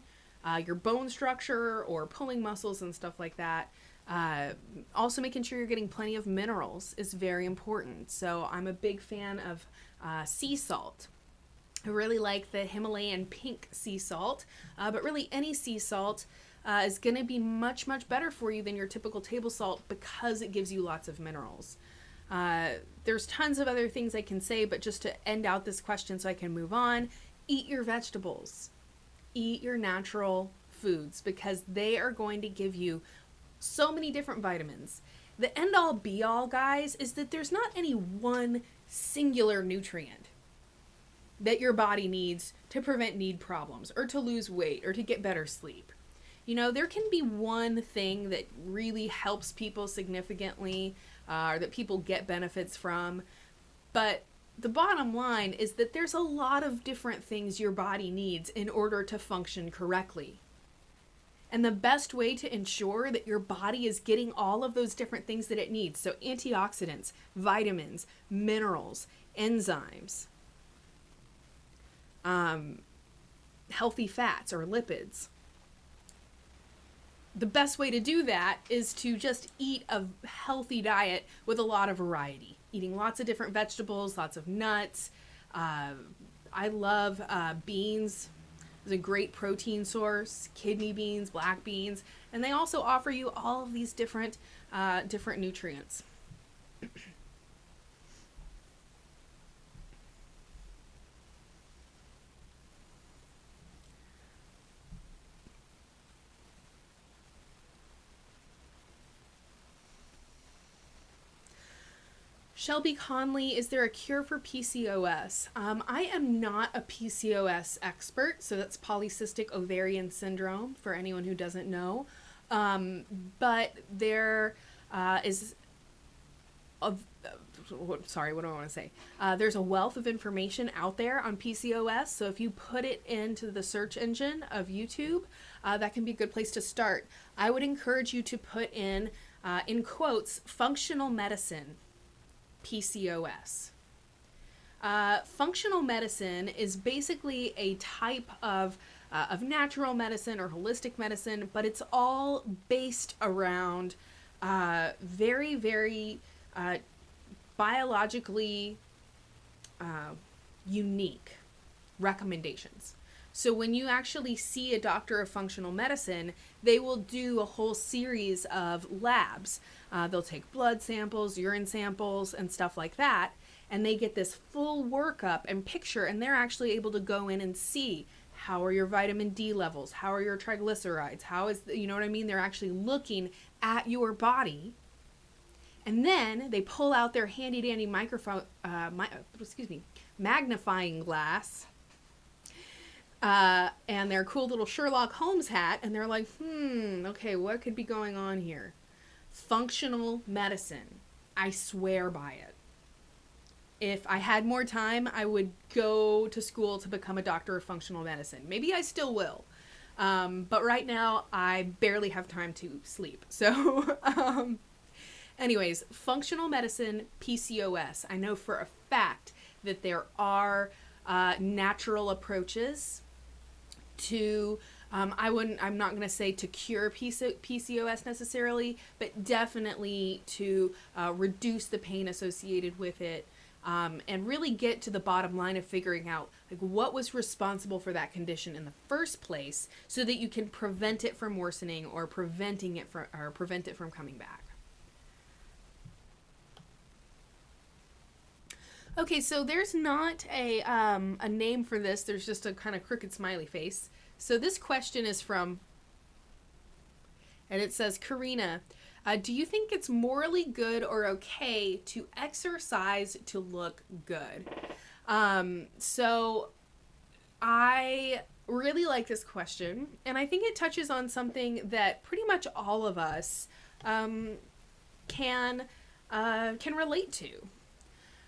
[SPEAKER 1] your bone structure or pulling muscles and stuff like that. Also making sure you're getting plenty of minerals is very important. So I'm a big fan of sea salt. I really like the Himalayan pink sea salt, but really any sea salt is going to be much, much better for you than your typical table salt because it gives you lots of minerals. There's tons of other things I can say, but just to end out this question so I can move on, eat your vegetables. Eat your natural foods because they are going to give you so many different vitamins. The end all be all, guys, is that there's not any one singular nutrient that your body needs to prevent knee problems or to lose weight or to get better sleep. You know, there can be one thing that really helps people significantly or that people get benefits from, but the bottom line is that there's a lot of different things your body needs in order to function correctly. And the best way to ensure that your body is getting all of those different things that it needs, so antioxidants, vitamins, minerals, enzymes, healthy fats or lipids, the best way to do that is to just eat a healthy diet with a lot of variety. Eating lots of different vegetables, lots of nuts. I love beans. It's a great protein source. Kidney beans, black beans, and they also offer you all of these different nutrients. Shelby Conley, is there a cure for PCOS? I am not a PCOS expert, so that's polycystic ovarian syndrome for anyone who doesn't know. But there is sorry, what do I want to say? There's a wealth of information out there on PCOS, so if you put it into the search engine of YouTube, that can be a good place to start. I would encourage you to put in quotes, functional medicine. PCOS. Functional medicine is basically a type of natural medicine or holistic medicine, but it's all based around very, very biologically unique recommendations. So when you actually see a doctor of functional medicine, they will do a whole series of labs. They'll take blood samples, urine samples, and stuff like that, and they get this full workup and picture, and they're actually able to go in and see how are your vitamin D levels, how are your triglycerides, how is, you know what I mean? They're actually looking at your body, and then they pull out their handy dandy magnifying glass, and their cool little Sherlock Holmes hat, and they're like, okay, what could be going on here? Functional medicine. I swear by it. If I had more time, I would go to school to become a doctor of functional medicine. Maybe I still will. But right now, I barely have time to sleep. So, anyways, functional medicine, PCOS. I know for a fact that there are natural approaches to, I'm not going to say to cure PCOS necessarily, but definitely to reduce the pain associated with it, and really get to the bottom line of figuring out like what was responsible for that condition in the first place, so that you can prevent it from worsening or prevent it from coming back. Okay, so there's not a name for this. There's just a kind of crooked smiley face. So this question is from, and it says, Corrina, do you think it's morally good or okay to exercise to look good? So I really like this question, and I think it touches on something that pretty much all of us can relate to.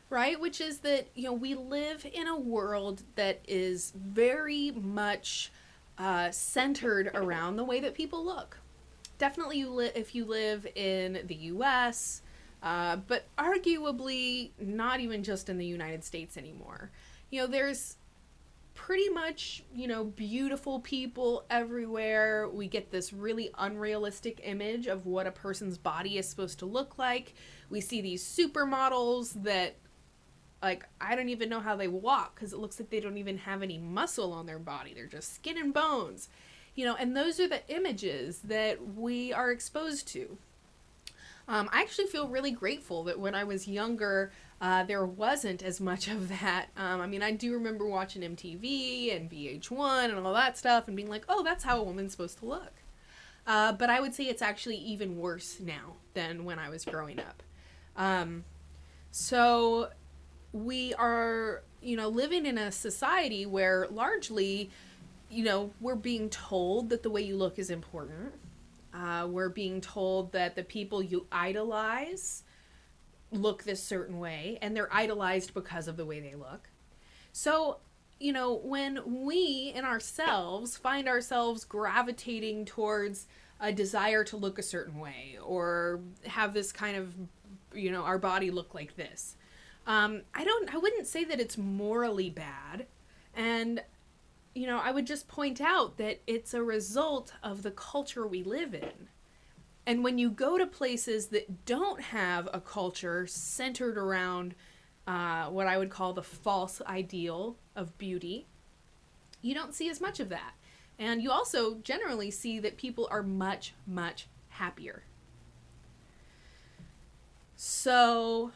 [SPEAKER 1] Right? Which is that, you know, we live in a world that is very much centered around the way that people look. Definitely if you live in the US, but arguably not even just in the United States anymore. You know, there's pretty much, beautiful people everywhere. We get this really unrealistic image of what a person's body is supposed to look like. We see these supermodels that, like, I don't even know how they walk, because it looks like they don't even have any muscle on their body. They're just skin and bones, and those are the images that we are exposed to. I actually feel really grateful that when I was younger, there wasn't as much of that. I do remember watching MTV and VH1 and all that stuff and being like, oh, that's how a woman's supposed to look. But I would say it's actually even worse now than when I was growing up. So we are, living in a society where largely, we're being told that the way you look is important. We're being told that the people you idolize look this certain way, and they're idolized because of the way they look. So, when we in ourselves find ourselves gravitating towards a desire to look a certain way, or have this kind of, our body look like this, I wouldn't say that it's morally bad. And I would just point out that it's a result of the culture we live in. And when you go to places that don't have a culture centered around what I would call the false ideal of beauty, you don't see as much of that. And you also generally see that people are much, much happier. So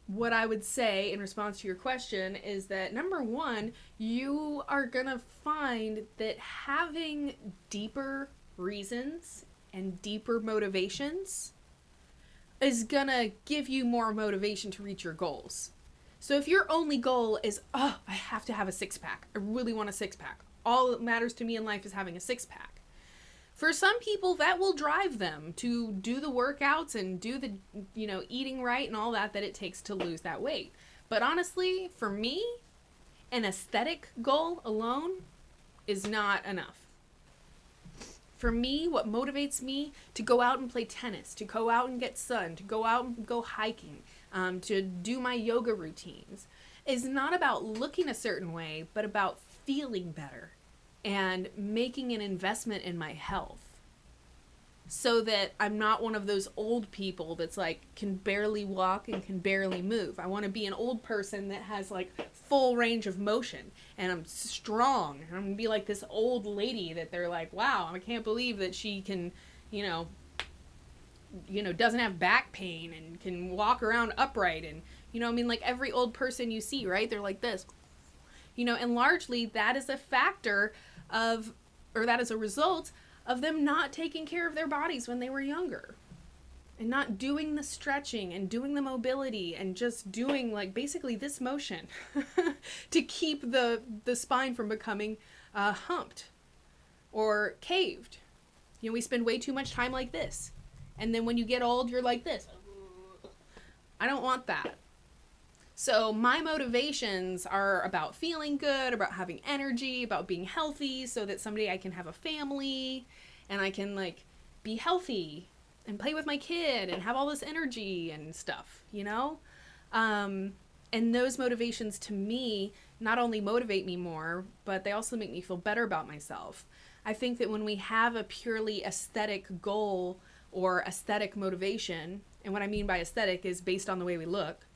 [SPEAKER 1] what I would say in response to your question is that, number one, you are going to find that having deeper reasons and deeper motivations is going to give you more motivation to reach your goals. So if your only goal is, oh, I have to have a six-pack. I really want a six-pack. All that matters to me in life is having a six-pack. For some people, that will drive them to do the workouts and do the, eating right and all that it takes to lose that weight. But honestly, for me, an aesthetic goal alone is not enough. For me, what motivates me to go out and play tennis, to go out and get sun, to go out and go hiking, to do my yoga routines, is not about looking a certain way, but about feeling better and making an investment in my health, so that I'm not one of those old people that's like can barely walk and can barely move. I want to be an old person that has like full range of motion, and I'm strong, and I'm gonna be like this old lady that they're like, wow, I can't believe that she can, doesn't have back pain and can walk around upright, and like every old person you see, right? They're like this, and largely that is a factor of, or that is a result of them not taking care of their bodies when they were younger, and not doing the stretching and doing the mobility and just doing like basically this motion to keep the spine from becoming humped or caved. We spend way too much time like this, and then when you get old, you're like this. I don't want that. So my motivations are about feeling good, about having energy, about being healthy, so that someday I can have a family and I can like be healthy and play with my kid and have all this energy and stuff, And those motivations to me not only motivate me more, but they also make me feel better about myself. I think that when we have a purely aesthetic goal or aesthetic motivation, and what I mean by aesthetic is based on the way we look,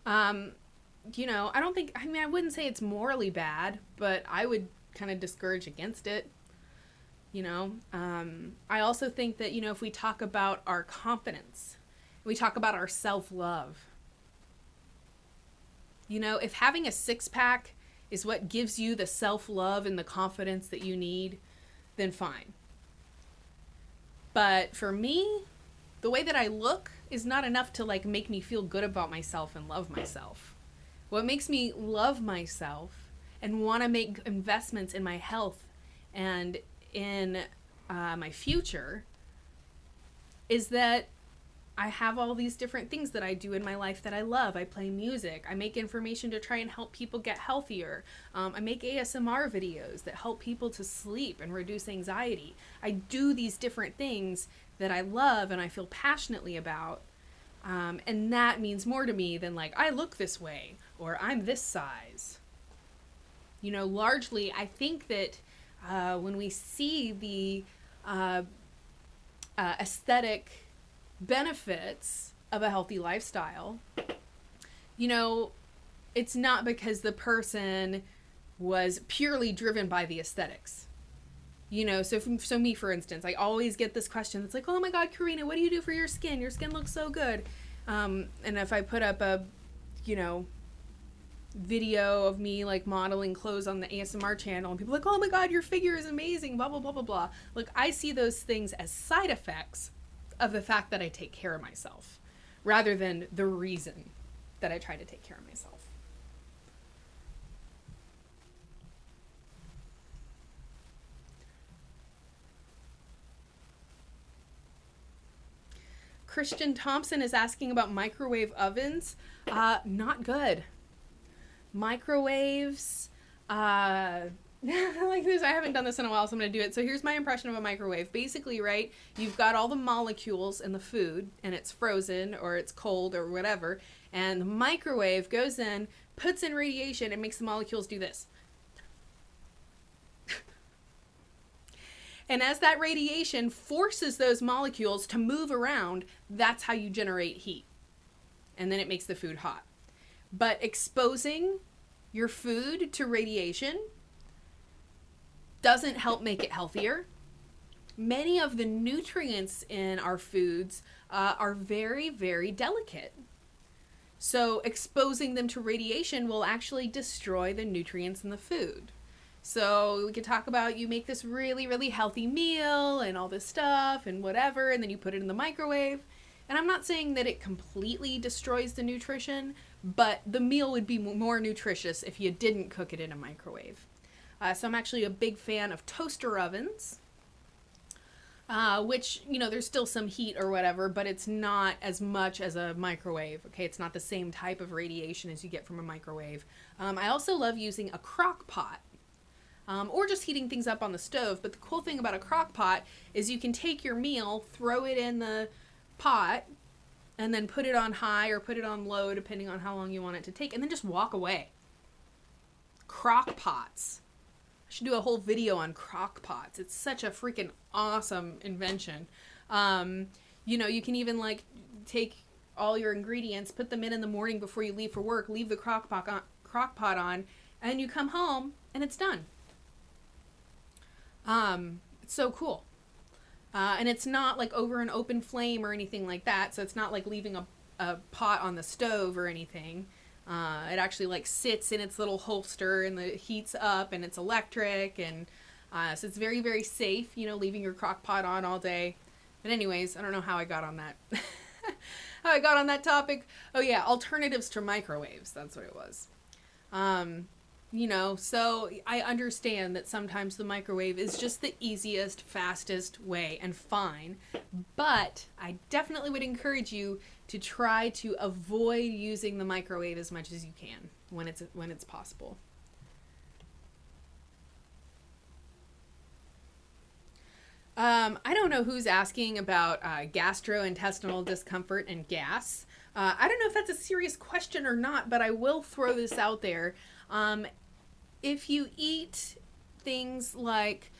[SPEAKER 1] I wouldn't say it's morally bad, but I would kind of discourage against it. I also think that, if we talk about our confidence, we talk about our self-love, if having a six-pack is what gives you the self-love and the confidence that you need, then fine. But for me, the way that I look is not enough to like make me feel good about myself and love myself. What makes me love myself and want to make investments in my health and in my future is that I have all these different things that I do in my life that I love. I play music. I make information to try and help people get healthier. I make ASMR videos that help people to sleep and reduce anxiety. I do these different things that I love and I feel passionately about. And that means more to me than like, I look this way or I'm this size. Largely, I think that when we see the aesthetic benefits of a healthy lifestyle, it's not because the person was purely driven by the aesthetics. So me, for instance, I always get this question. It's like, oh my God, Corrina, what do you do for your skin? Your skin looks so good. And if I put up a, video of me like modeling clothes on the ASMR channel, and people are like, oh my God, your figure is amazing, blah, blah, blah, blah, blah. Look, I see those things as side effects of the fact that I take care of myself, rather than the reason that I try to take care of myself. Christian Thompson is asking about microwave ovens. Not good. Microwaves, like this, I haven't done this in a while, so I'm going to do it. So here's my impression of a microwave. Basically, right, you've got all the molecules in the food, and it's frozen, or it's cold, or whatever, and the microwave goes in, puts in radiation, and makes the molecules do this. And as that radiation forces those molecules to move around, that's how you generate heat. And then it makes the food hot. But exposing your food to radiation doesn't help make it healthier. Many of the nutrients in our foods are very, very delicate. So exposing them to radiation will actually destroy the nutrients in the food. So we could talk about, you make this really, really healthy meal and all this stuff and whatever, and then you put it in the microwave. And I'm not saying that it completely destroys the nutrition, but the meal would be more nutritious if you didn't cook it in a microwave. So I'm actually a big fan of toaster ovens, which, there's still some heat or whatever, but it's not as much as a microwave. Okay, it's not the same type of radiation as you get from a microwave. I also love using a crock pot. Or just heating things up on the stove. But the cool thing about a crock pot is you can take your meal, throw it in the pot, and then put it on high or put it on low, depending on how long you want it to take, and then just walk away. Crock pots. I should do a whole video on crock pots. It's such a freaking awesome invention. You can even take all your ingredients, put them in the morning before you leave for work, leave the crock pot on, and you come home and it's done. It's so cool. And it's not like over an open flame or anything like that. So it's not like leaving a pot on the stove or anything. It actually sits in its little holster and the heats up and it's electric. And, so it's very, very safe, leaving your crock pot on all day. But anyways, I don't know how I got on that, how I got on that topic. Oh yeah. Alternatives to microwaves. That's what it was. So I understand that sometimes the microwave is just the easiest, fastest way, and fine. But I definitely would encourage you to try to avoid using the microwave as much as you can when it's possible. I don't know who's asking about gastrointestinal discomfort and gas. I don't know if that's a serious question or not, but I will throw this out there. If you eat things like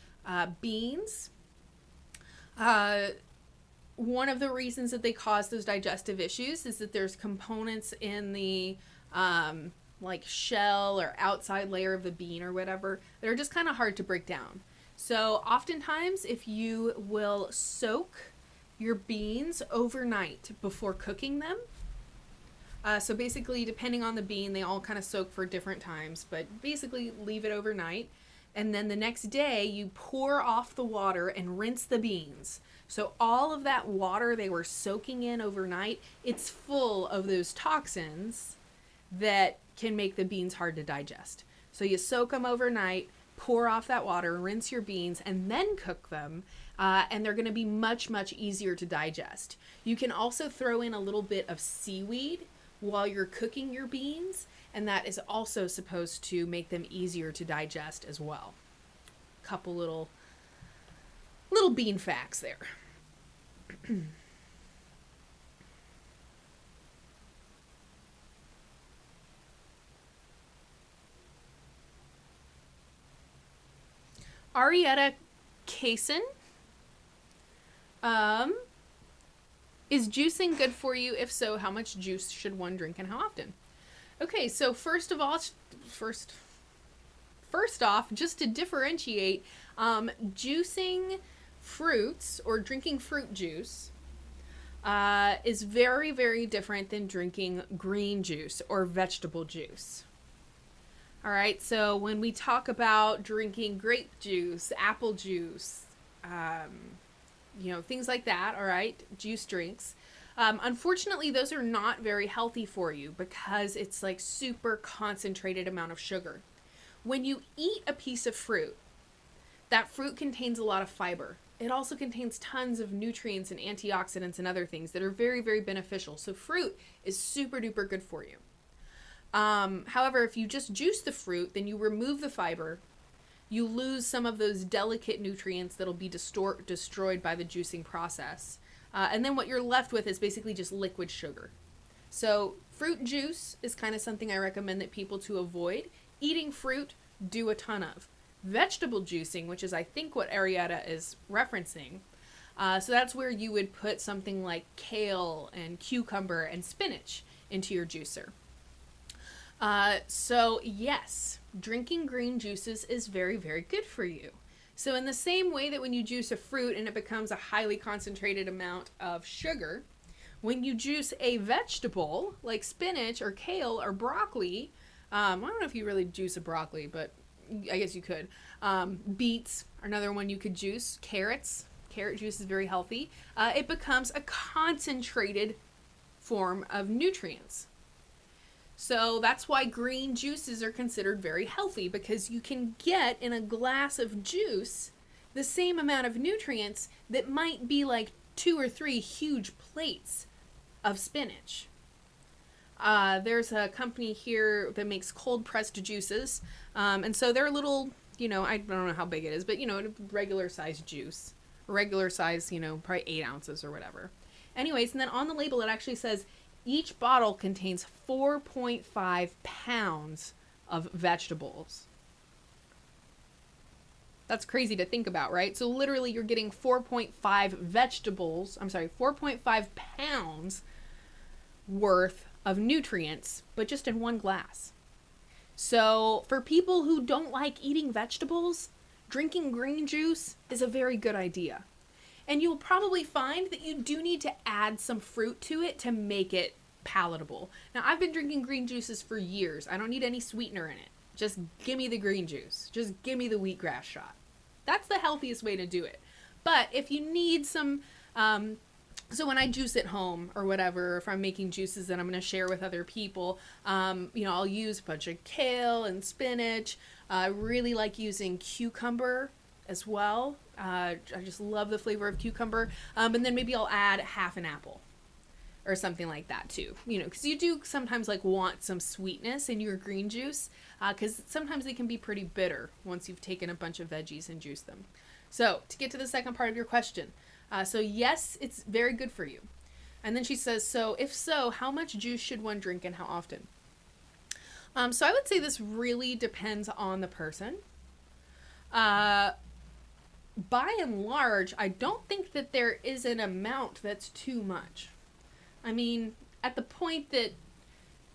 [SPEAKER 1] beans, one of the reasons that they cause those digestive issues is that there's components in the shell or outside layer of the bean or whatever that are just kind of hard to break down. So oftentimes, if you will soak your beans overnight before cooking them, so basically, depending on the bean, they all kind of soak for different times, but basically leave it overnight. And then the next day, you pour off the water and rinse the beans. So all of that water they were soaking in overnight, it's full of those toxins that can make the beans hard to digest. So you soak them overnight, pour off that water, rinse your beans, and then cook them. And they're going to be much, much easier to digest. You can also throw in a little bit of seaweed while you're cooking your beans, and that is also supposed to make them easier to digest as well. Couple little bean facts there. Arietta Kaysen. Is juicing good for you? If so, how much juice should one drink and how often? Okay, so first off, just to differentiate, juicing fruits or drinking fruit juice is very, very different than drinking green juice or vegetable juice. All right, so when we talk about drinking grape juice, apple juice, things like that, all right, juice drinks. Unfortunately, those are not very healthy for you because it's like super concentrated amount of sugar. When you eat a piece of fruit, that fruit contains a lot of fiber. It also contains tons of nutrients and antioxidants and other things that are very, very beneficial. So fruit is super duper good for you. However, if you just juice the fruit, then you remove the fiber, you lose some of those delicate nutrients that'll be destroyed by the juicing process. And then what you're left with is basically just liquid sugar. So fruit juice is kind of something I recommend that people to avoid. Eating fruit, do a ton of. Vegetable juicing, which is I think what Arietta is referencing. So that's where you would put something like kale and cucumber and spinach into your juicer. So yes, drinking green juices is very, very good for you. So in the same way that when you juice a fruit and it becomes a highly concentrated amount of sugar, when you juice a vegetable like spinach or kale or broccoli, I don't know if you really juice a broccoli, but I guess you could. Beets are another one you could juice. Carrots. Carrot juice is very healthy. It becomes a concentrated form of nutrients. So that's why green juices are considered very healthy, because you can get in a glass of juice the same amount of nutrients that might be like 2 or 3 huge plates of spinach. There's a company here that makes cold pressed juices. And so they're little, I don't know how big it is, but regular size juice, regular size, probably 8 ounces or whatever. Anyways, and then on the label, it actually says each bottle contains 4.5 pounds of vegetables. That's crazy to think about, right? So literally you're getting 4.5 pounds worth of nutrients, but just in one glass. So for people who don't like eating vegetables, drinking green juice is a very good idea. And you'll probably find that you do need to add some fruit to it to make it palatable. Now, I've been drinking green juices for years. I don't need any sweetener in it. Just give me the green juice. Just give me the wheatgrass shot. That's the healthiest way to do it. But if you need some, so when I juice at home or whatever, if I'm making juices that I'm going to share with other people, I'll use a bunch of kale and spinach. I really like using cucumber as well. I just love the flavor of cucumber. And then maybe I'll add half an apple or something like that too. Because you do sometimes want some sweetness in your green juice, because sometimes they can be pretty bitter once you've taken a bunch of veggies and juiced them. So to get to the second part of your question, so yes, it's very good for you. And then she says, so if so, how much juice should one drink and how often? So I would say this really depends on the person. By and large, I don't think that there is an amount that's too much. I mean, at the point that,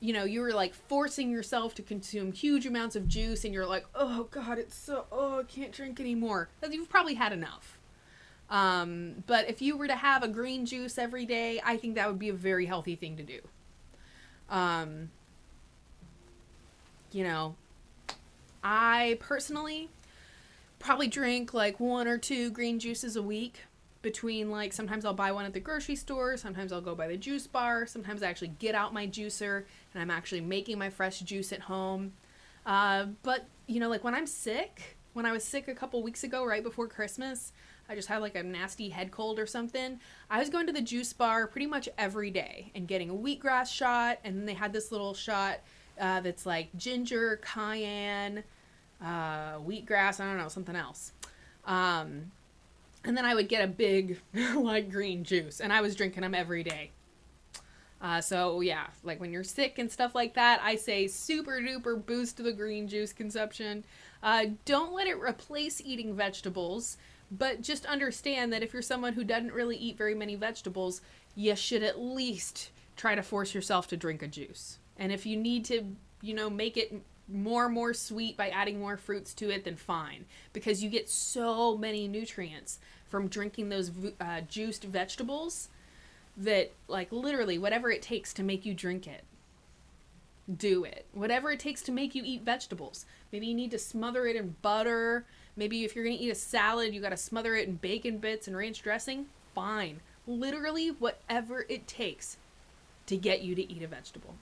[SPEAKER 1] you were forcing yourself to consume huge amounts of juice and you're like, oh God, I can't drink anymore. You've probably had enough. But if you were to have a green juice every day, I think that would be a very healthy thing to do. I personally probably drink 1 or 2 green juices a week, between sometimes I'll buy one at the grocery store, sometimes I'll go by the juice bar, sometimes I actually get out my juicer and I'm actually making my fresh juice at home. But when I'm sick, when I was sick a couple weeks ago, right before Christmas, I just had a nasty head cold or something. I was going to the juice bar pretty much every day and getting a wheatgrass shot, and then they had this little shot that's ginger, cayenne, wheatgrass, I don't know, something else. And then I would get a big green juice, and I was drinking them every day. So yeah, like when you're sick and stuff like that, I say super duper boost the green juice consumption. Don't let it replace eating vegetables, but just understand that if you're someone who doesn't really eat very many vegetables, you should at least try to force yourself to drink a juice. And if you need to, make it more sweet by adding more fruits to it, then fine, because you get so many nutrients from drinking those juiced vegetables that, like, literally whatever it takes to make you drink it, do it. Whatever it takes to make you eat vegetables. Maybe you need to smother it in butter. Maybe if you're going to eat a salad, you got to smother it in bacon bits and ranch dressing. Fine. Literally whatever it takes to get you to eat a vegetable.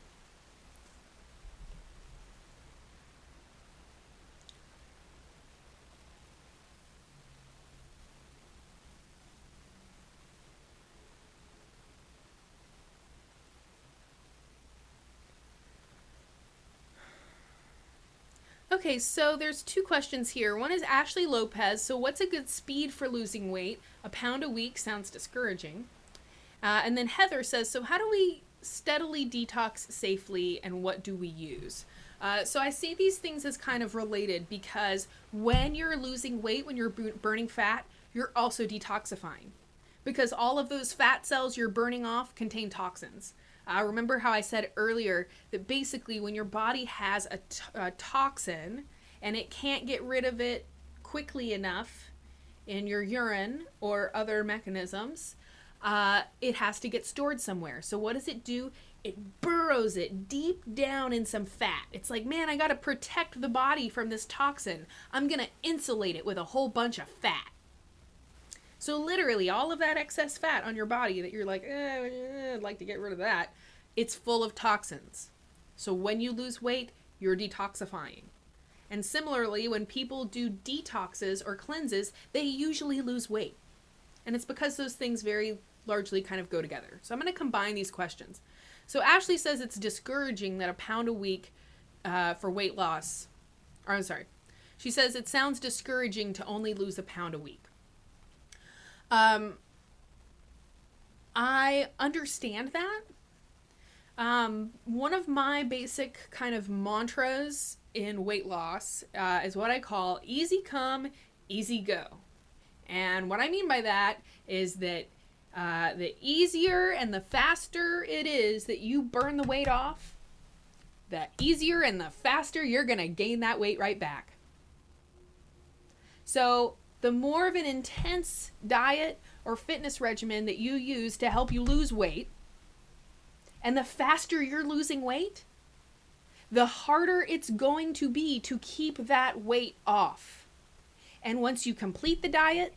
[SPEAKER 1] Okay, so there's two questions here. One is Ashley Lopez. So what's a good speed for losing weight? A pound a week sounds discouraging. And then Heather says, so how do we steadily detox safely, and what do we use? So I see these things as kind of related, because when you're losing weight, when you're burning fat, you're also detoxifying, because all of those fat cells you're burning off contain toxins. Remember how I said earlier that basically when your body has a toxin and it can't get rid of it quickly enough in your urine or other mechanisms, it has to get stored somewhere. So what does it do? It burrows it deep down in some fat. It's like, man, I got to protect the body from this toxin. I'm going to insulate it with a whole bunch of fat. So literally all of that excess fat on your body that you're like, I'd like to get rid of that, it's full of toxins. So when you lose weight, you're detoxifying. And similarly, when people do detoxes or cleanses, they usually lose weight. And it's because those things very largely kind of go together. So I'm going to combine these questions. So Ashley says it's discouraging that a pound a week for weight loss, or I'm sorry, she says it sounds discouraging to only lose a pound a week. I understand that. One of my basic kind of mantras in weight loss is what I call easy come, easy go. And what I mean by that is that the easier and the faster it is that you burn the weight off, the easier and the faster you're going to gain that weight right back. So the more of an intense diet or fitness regimen that you use to help you lose weight, and the faster you're losing weight, the harder it's going to be to keep that weight off. And once you complete the diet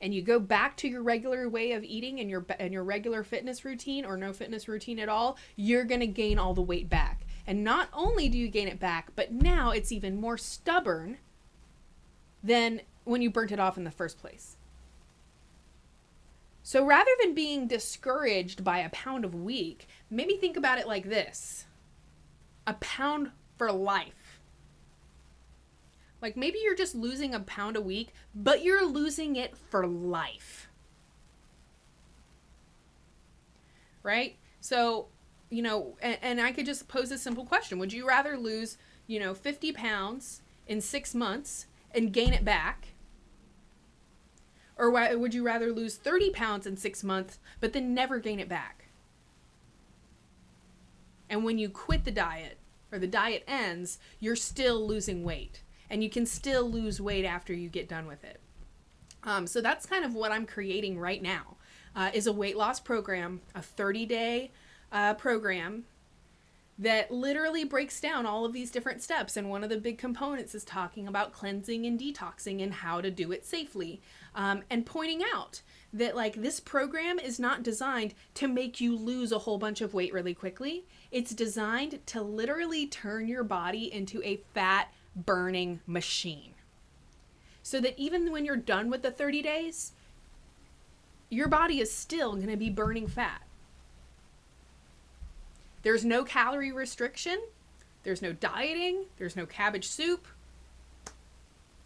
[SPEAKER 1] and you go back to your regular way of eating and your regular fitness routine, or no fitness routine at all, you're going to gain all the weight back. And not only do you gain it back, but now it's even more stubborn than when you burnt it off in the first place. So rather than being discouraged by a pound a week, maybe think about it like this: a pound for life. Like maybe you're just losing a pound a week, but you're losing it for life. Right? So, and I could just pose a simple question. Would you rather lose, 50 pounds in 6 months and gain it back? Or would you rather lose 30 pounds in 6 months, but then never gain it back? And when you quit the diet, or the diet ends, you're still losing weight. And you can still lose weight after you get done with it. So that's kind of what I'm creating right now, is a weight loss program, a 30-day program that literally breaks down all of these different steps. And one of the big components is talking about cleansing and detoxing and how to do it safely. And pointing out that this program is not designed to make you lose a whole bunch of weight really quickly. It's designed to literally turn your body into a fat burning machine. So that even when you're done with the 30 days, your body is still going to be burning fat. There's no calorie restriction. There's no dieting. There's no cabbage soup.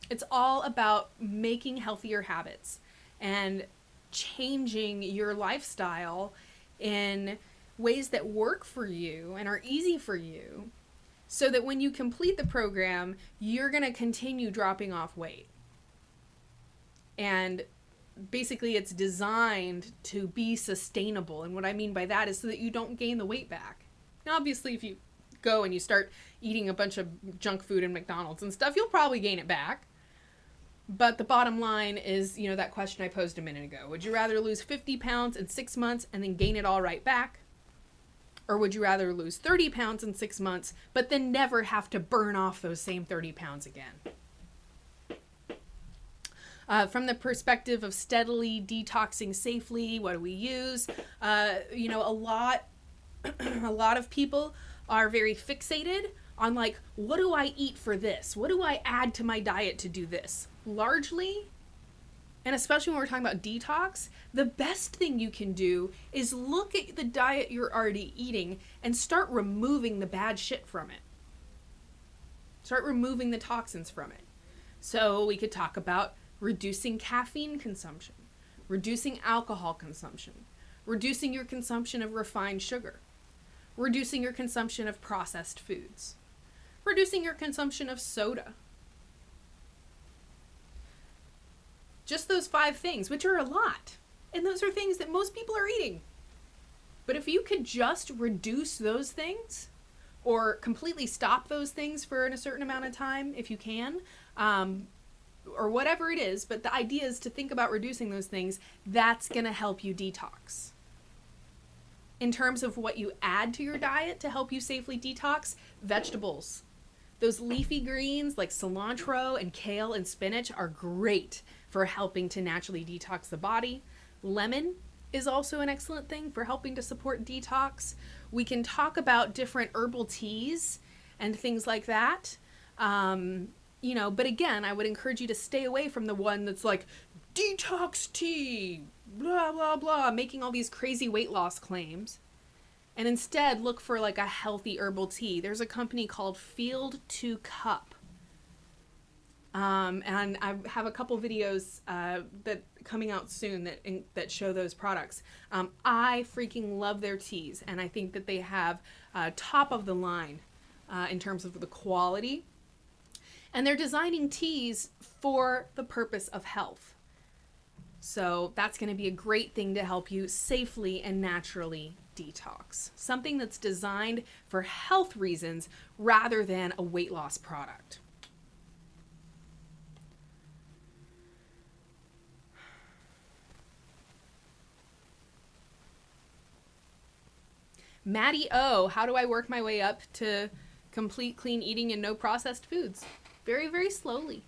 [SPEAKER 1] It's all about making healthier habits and changing your lifestyle in ways that work for you and are easy for you, so that when you complete the program, you're going to continue dropping off weight. And basically it's designed to be sustainable. And what I mean by that is so that you don't gain the weight back. Now, obviously, if you go and you start eating a bunch of junk food in McDonald's and stuff, you'll probably gain it back. But the bottom line is, you know, that question I posed a minute ago. Would you rather lose 50 pounds in 6 months and then gain it all right back? Or would you rather lose 30 pounds in 6 months, but then never have to burn off those same 30 pounds again? From the perspective of steadily detoxing safely, what do we use? You know, a lot of people are very fixated on, like, what do I eat for this? What do I add to my diet to do this? Largely, and especially when we're talking about detox, the best thing you can do is look at the diet you're already eating and start removing the bad shit from it. Start removing the toxins from it. So we could talk about reducing caffeine consumption, reducing alcohol consumption, reducing your consumption of refined sugar, reducing your consumption of processed foods, reducing your consumption of soda. Just those 5 things, which are a lot. And those are things that most people are eating. But if you could just reduce those things, or completely stop those things for a certain amount of time, if you can, or whatever it is, but the idea is to think about reducing those things, that's going to help you detox. In terms of what you add to your diet to help you safely detox, vegetables. Those leafy greens like cilantro and kale and spinach are great for helping to naturally detox the body. Lemon is also an excellent thing for helping to support detox. We can talk about different herbal teas and things like that. You know, but again, I would encourage you to stay away from the one that's like, detox tea, blah, blah, blah, making all these crazy weight loss claims. And instead, look for like a healthy herbal tea. There's a company called Field to Cup. And I have a couple videos that coming out soon that show those products. I freaking love their teas, and I think that they have top of the line in terms of the quality. And they're designing teas for the purpose of health. So that's going to be a great thing to help you safely and naturally detox. Something that's designed for health reasons rather than a weight loss product. Maddie O, how do I work my way up to complete clean eating and no processed foods? Very, very slowly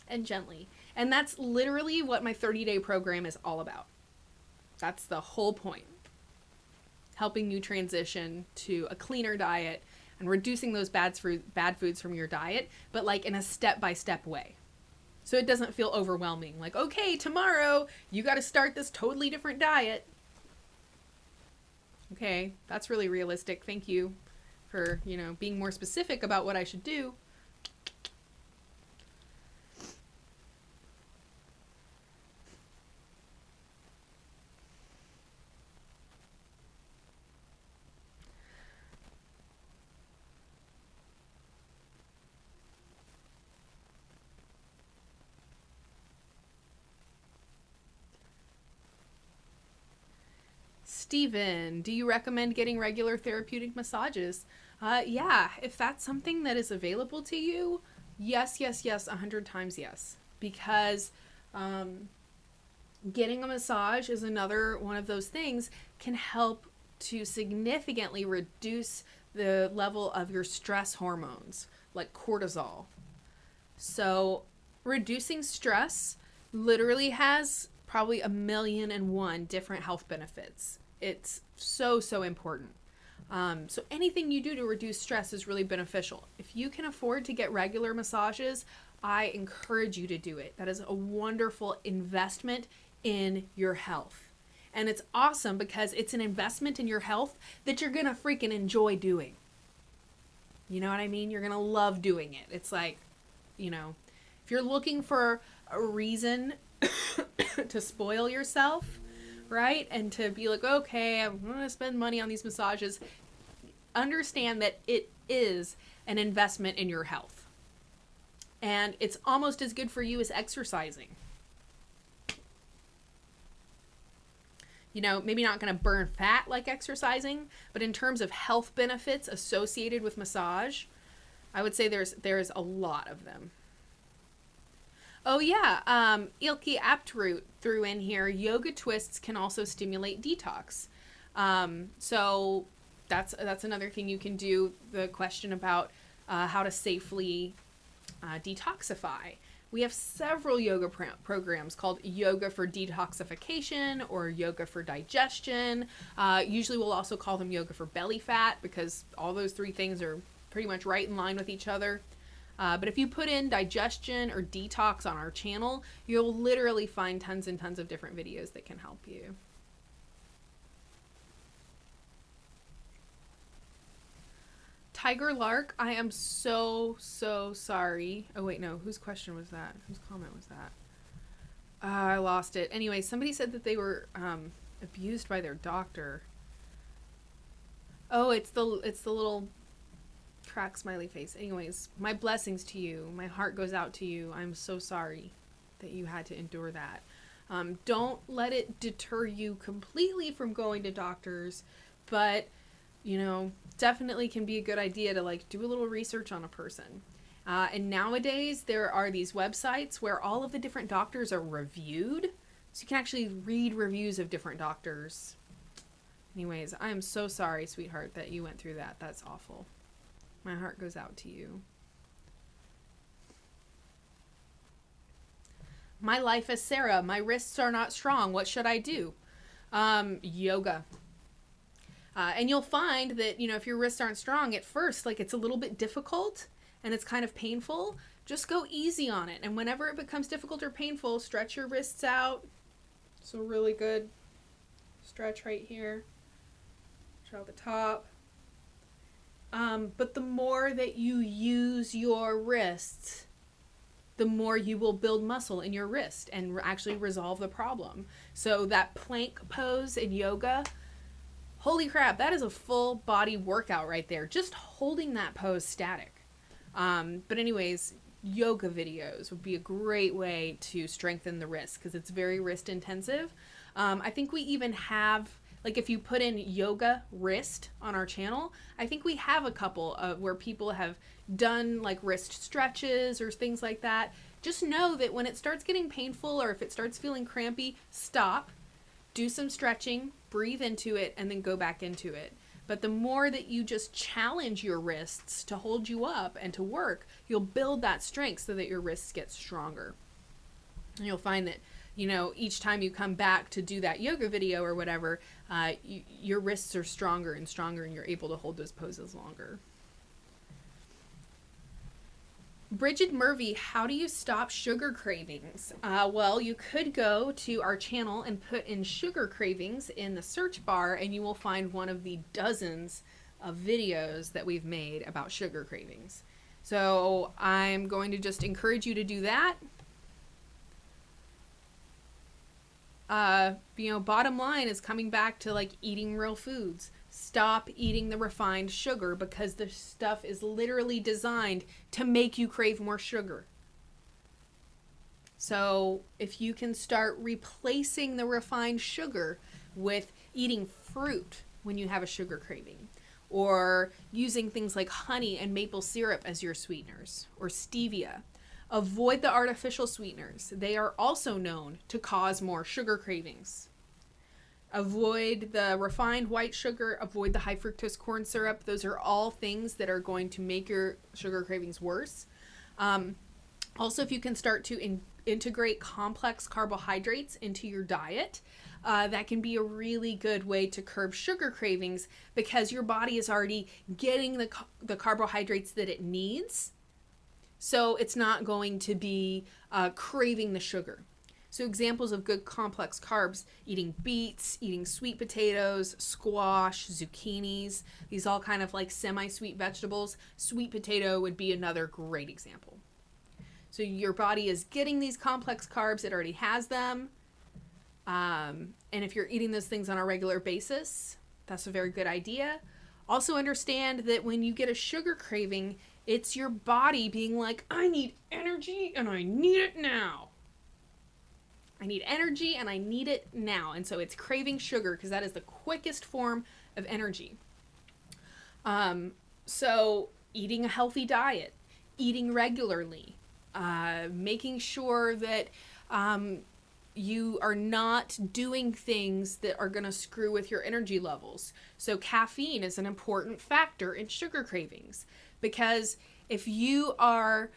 [SPEAKER 1] and gently. And that's literally what my 30-day program is all about. That's the whole point. Helping you transition to a cleaner diet and reducing those bad foods from your diet, but like in a step-by-step way. So it doesn't feel overwhelming. Like, okay, tomorrow you got to start this totally different diet. Okay, that's really realistic. Thank you for, you know, being more specific about what I should do. Steven, do you recommend getting regular therapeutic massages? Yeah, if that's something that is available to you, yes, 100 times yes. Because getting a massage is another one of those things can help to significantly reduce the level of your stress hormones, like cortisol. So reducing stress literally has probably 1,000,001 different health benefits. It's so important. So anything you do to reduce stress is really beneficial. If you can afford to get regular massages, I encourage you to do it. That is a wonderful investment in your health. And it's awesome because it's an investment in your health that you're going to freaking enjoy doing. You know what I mean? You're going to love doing it. It's like, you know, if you're looking for a reason to spoil yourself right? And to be like, okay, I'm going to spend money on these massages. Understand that it is an investment in your health. And it's almost as good for you as exercising. You know, maybe not going to burn fat like exercising, but in terms of health benefits associated with massage, I would say there's a lot of them. Oh yeah, Ilki Aptroot threw in here, yoga twists can also stimulate detox. So that's another thing you can do. The question about how to safely detoxify. We have several yoga programs called Yoga for Detoxification or Yoga for Digestion. Usually we'll also call them Yoga for Belly Fat because all those three things are pretty much right in line with each other. But if you put in digestion or detox on our channel, you'll literally find tons and tons of different videos that can help you. Tiger Lark, I am so sorry. Oh wait, no, whose question was that? Whose comment was that? I lost it. Anyway, somebody said that they were abused by their doctor. Oh, it's the little crack smiley face. Anyways, my blessings to you. My heart goes out to you. I'm so sorry that you had to endure that. Don't let it deter you completely from going to doctors, but you know, definitely can be a good idea to like do a little research on a person. And nowadays there are these websites where all of the different doctors are reviewed. So you can actually read reviews of different doctors. Anyways, I am so sorry, sweetheart, that you went through that. That's awful. My heart goes out to you. My life as Sarah. My wrists are not strong. What should I do? Yoga. And you'll find that, you know, if your wrists aren't strong at first, like it's a little bit difficult and it's kind of painful, just go easy on it. And whenever it becomes difficult or painful, stretch your wrists out. So really good stretch right here. Stretch out the top. But the more that you use your wrists, the more you will build muscle in your wrist and actually resolve the problem. So that plank pose in yoga, holy crap, that is a full body workout right there. Just holding that pose static. But anyways, yoga videos would be a great way to strengthen the wrist because it's very wrist intensive. I think we even have, like if you put in yoga wrist on our channel, I think we have a couple of where people have done like wrist stretches or things like that. Just know that when it starts getting painful or if it starts feeling crampy, stop, do some stretching, breathe into it, and then go back into it. But the more that you just challenge your wrists to hold you up and to work, you'll build that strength so that your wrists get stronger. And you'll find that, you know, each time you come back to do that yoga video or whatever, your wrists are stronger and stronger and you're able to hold those poses longer. Bridget Murphy, how do you stop sugar cravings? Well, you could go to our channel and put in sugar cravings in the search bar and you will find one of the dozens of videos that we've made about sugar cravings. So I'm going to just encourage you to do that. You know, bottom line is coming back to like eating real foods. Stop eating the refined sugar because the stuff is literally designed to make you crave more sugar. So if you can start replacing the refined sugar with eating fruit when you have a sugar craving, or using things like honey and maple syrup as your sweeteners, or stevia. Avoid the artificial sweeteners. They are also known to cause more sugar cravings. Avoid the refined white sugar, avoid the high fructose corn syrup. Those are all things that are going to make your sugar cravings worse. Also, if you can start to integrate complex carbohydrates into your diet, that can be a really good way to curb sugar cravings because your body is already getting the carbohydrates that it needs. So it's not going to be craving the sugar. So examples of good complex carbs, eating beets, eating sweet potatoes, squash, zucchinis, these all kind of like semi-sweet vegetables. Sweet potato would be another great example. So your body is getting these complex carbs, it already has them. And if you're eating those things on a regular basis, that's a very good idea. Also understand that when you get a sugar craving, it's your body being like, I need energy and I need it now. I need energy and I need it now. And so it's craving sugar because that is the quickest form of energy. So eating a healthy diet, eating regularly, making sure that you are not doing things that are going to screw with your energy levels. So caffeine is an important factor in sugar cravings, because if you are,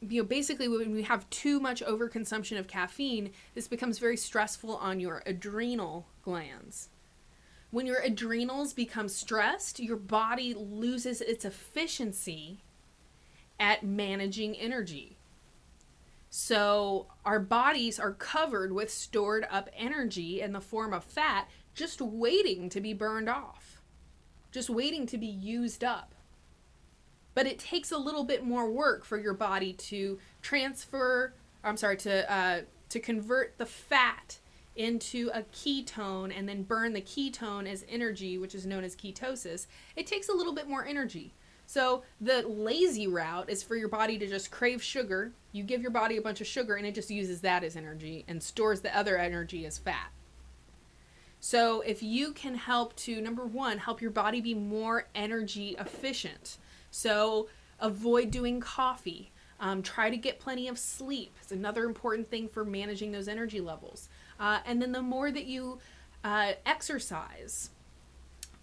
[SPEAKER 1] basically when we have too much overconsumption of caffeine, this becomes very stressful on your adrenal glands. When your adrenals become stressed, your body loses its efficiency at managing energy. So our bodies are covered with stored up energy in the form of fat, just waiting to be burned off, just waiting to be used up. But it takes a little bit more work for your body to to convert the fat into a ketone and then burn the ketone as energy, which is known as ketosis. It takes a little bit more energy. So the lazy route is for your body to just crave sugar. You give your body a bunch of sugar and it just uses that as energy and stores the other energy as fat. So if you can help to, number one, help your body be more energy efficient. So avoid doing coffee. Try to get plenty of sleep. It's another important thing for managing those energy levels. And then the more that you exercise,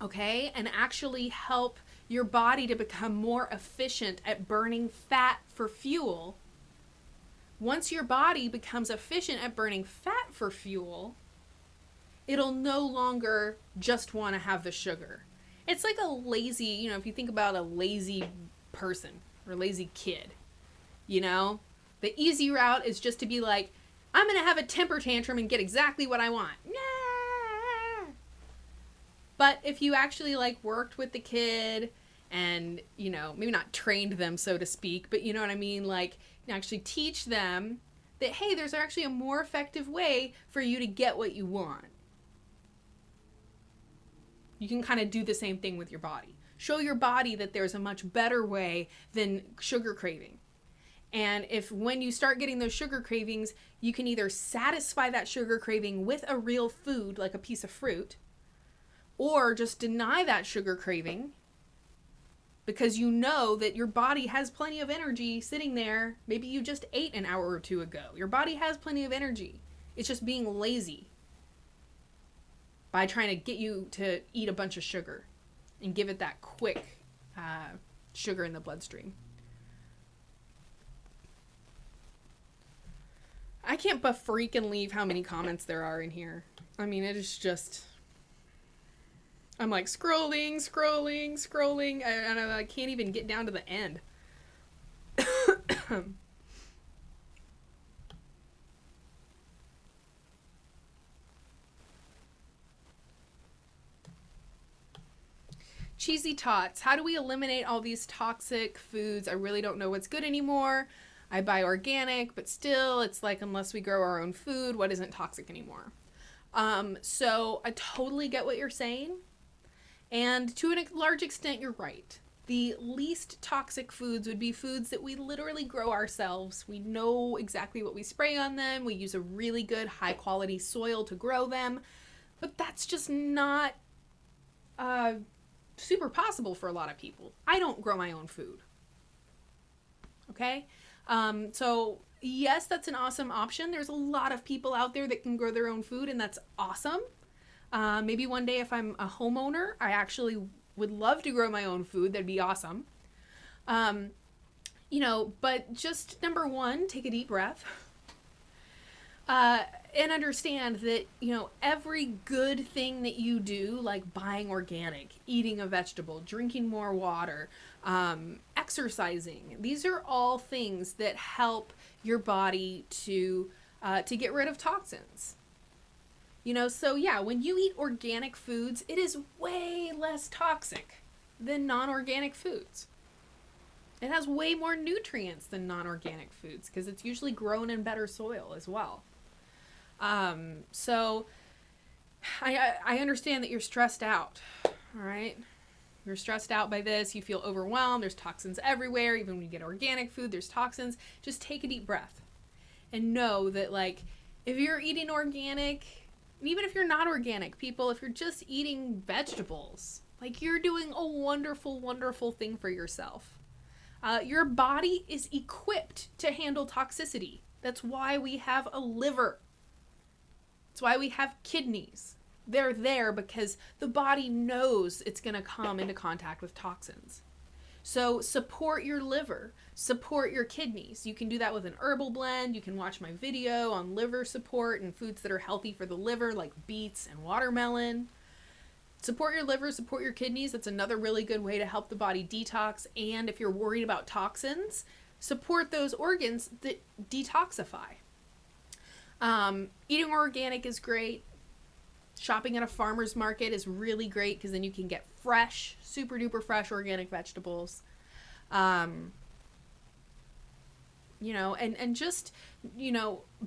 [SPEAKER 1] okay, and actually help your body to become more efficient at burning fat for fuel. Once your body becomes efficient at burning fat for fuel, it'll no longer just want to have the sugar. It's like a lazy, if you think about a lazy person or lazy kid, the easy route is just to be like, I'm going to have a temper tantrum and get exactly what I want. But if you actually worked with the kid and, maybe not trained them, so to speak, but you know what I mean? Actually teach them that, hey, there's actually a more effective way for you to get what you want. You can kind of do the same thing with your body. Show your body that there's a much better way than sugar craving. And if when you start getting those sugar cravings, you can either satisfy that sugar craving with a real food, like a piece of fruit, or just deny that sugar craving because you know that your body has plenty of energy sitting there. Maybe you just ate an hour or two ago. Your body has plenty of energy. It's just being lazy by trying to get you to eat a bunch of sugar and give it that quick sugar in the bloodstream. I can't but freaking leave how many comments there are in here. I mean, it is just... I'm scrolling, and I can't even get down to the end. Cheesy Tots. How do we eliminate all these toxic foods? I really don't know what's good anymore. I buy organic, but still, it's unless we grow our own food, what isn't toxic anymore? So I totally get what you're saying. And to a large extent, you're right. The least toxic foods would be foods that we literally grow ourselves. We know exactly what we spray on them. We use a really good, high-quality soil to grow them. But that's just not super possible for a lot of people. I don't grow my own food. Okay? So, yes, that's an awesome option. There's a lot of people out there that can grow their own food, and that's awesome. Maybe one day if I'm a homeowner, I actually would love to grow my own food. That'd be awesome. But just number one, take a deep breath. And understand that, every good thing that you do, like buying organic, eating a vegetable, drinking more water, exercising, these are all things that help your body to get rid of toxins. So yeah, when you eat organic foods, it is way less toxic than non-organic foods. It has way more nutrients than non-organic foods because it's usually grown in better soil as well. So I understand that you're stressed out. All right. You're stressed out by this. You feel overwhelmed. There's toxins everywhere. Even when you get organic food, there's toxins. Just take a deep breath and know that, like, if you're eating organic, and even if you're not organic, people, if you're just eating vegetables, like, you're doing a wonderful, wonderful thing for yourself. Your body is equipped to handle toxicity. That's why we have a liver. That's why we have kidneys. They're there because the body knows it's going to come into contact with toxins. So support your liver, support your kidneys. You can do that with an herbal blend. You can watch my video on liver support and foods that are healthy for the liver, like beets and watermelon. Support your liver, support your kidneys. That's another really good way to help the body detox. And if you're worried about toxins, support those organs that detoxify. Eating organic is great. Shopping at a farmer's market is really great because then you can get fresh, super duper fresh organic vegetables. And just,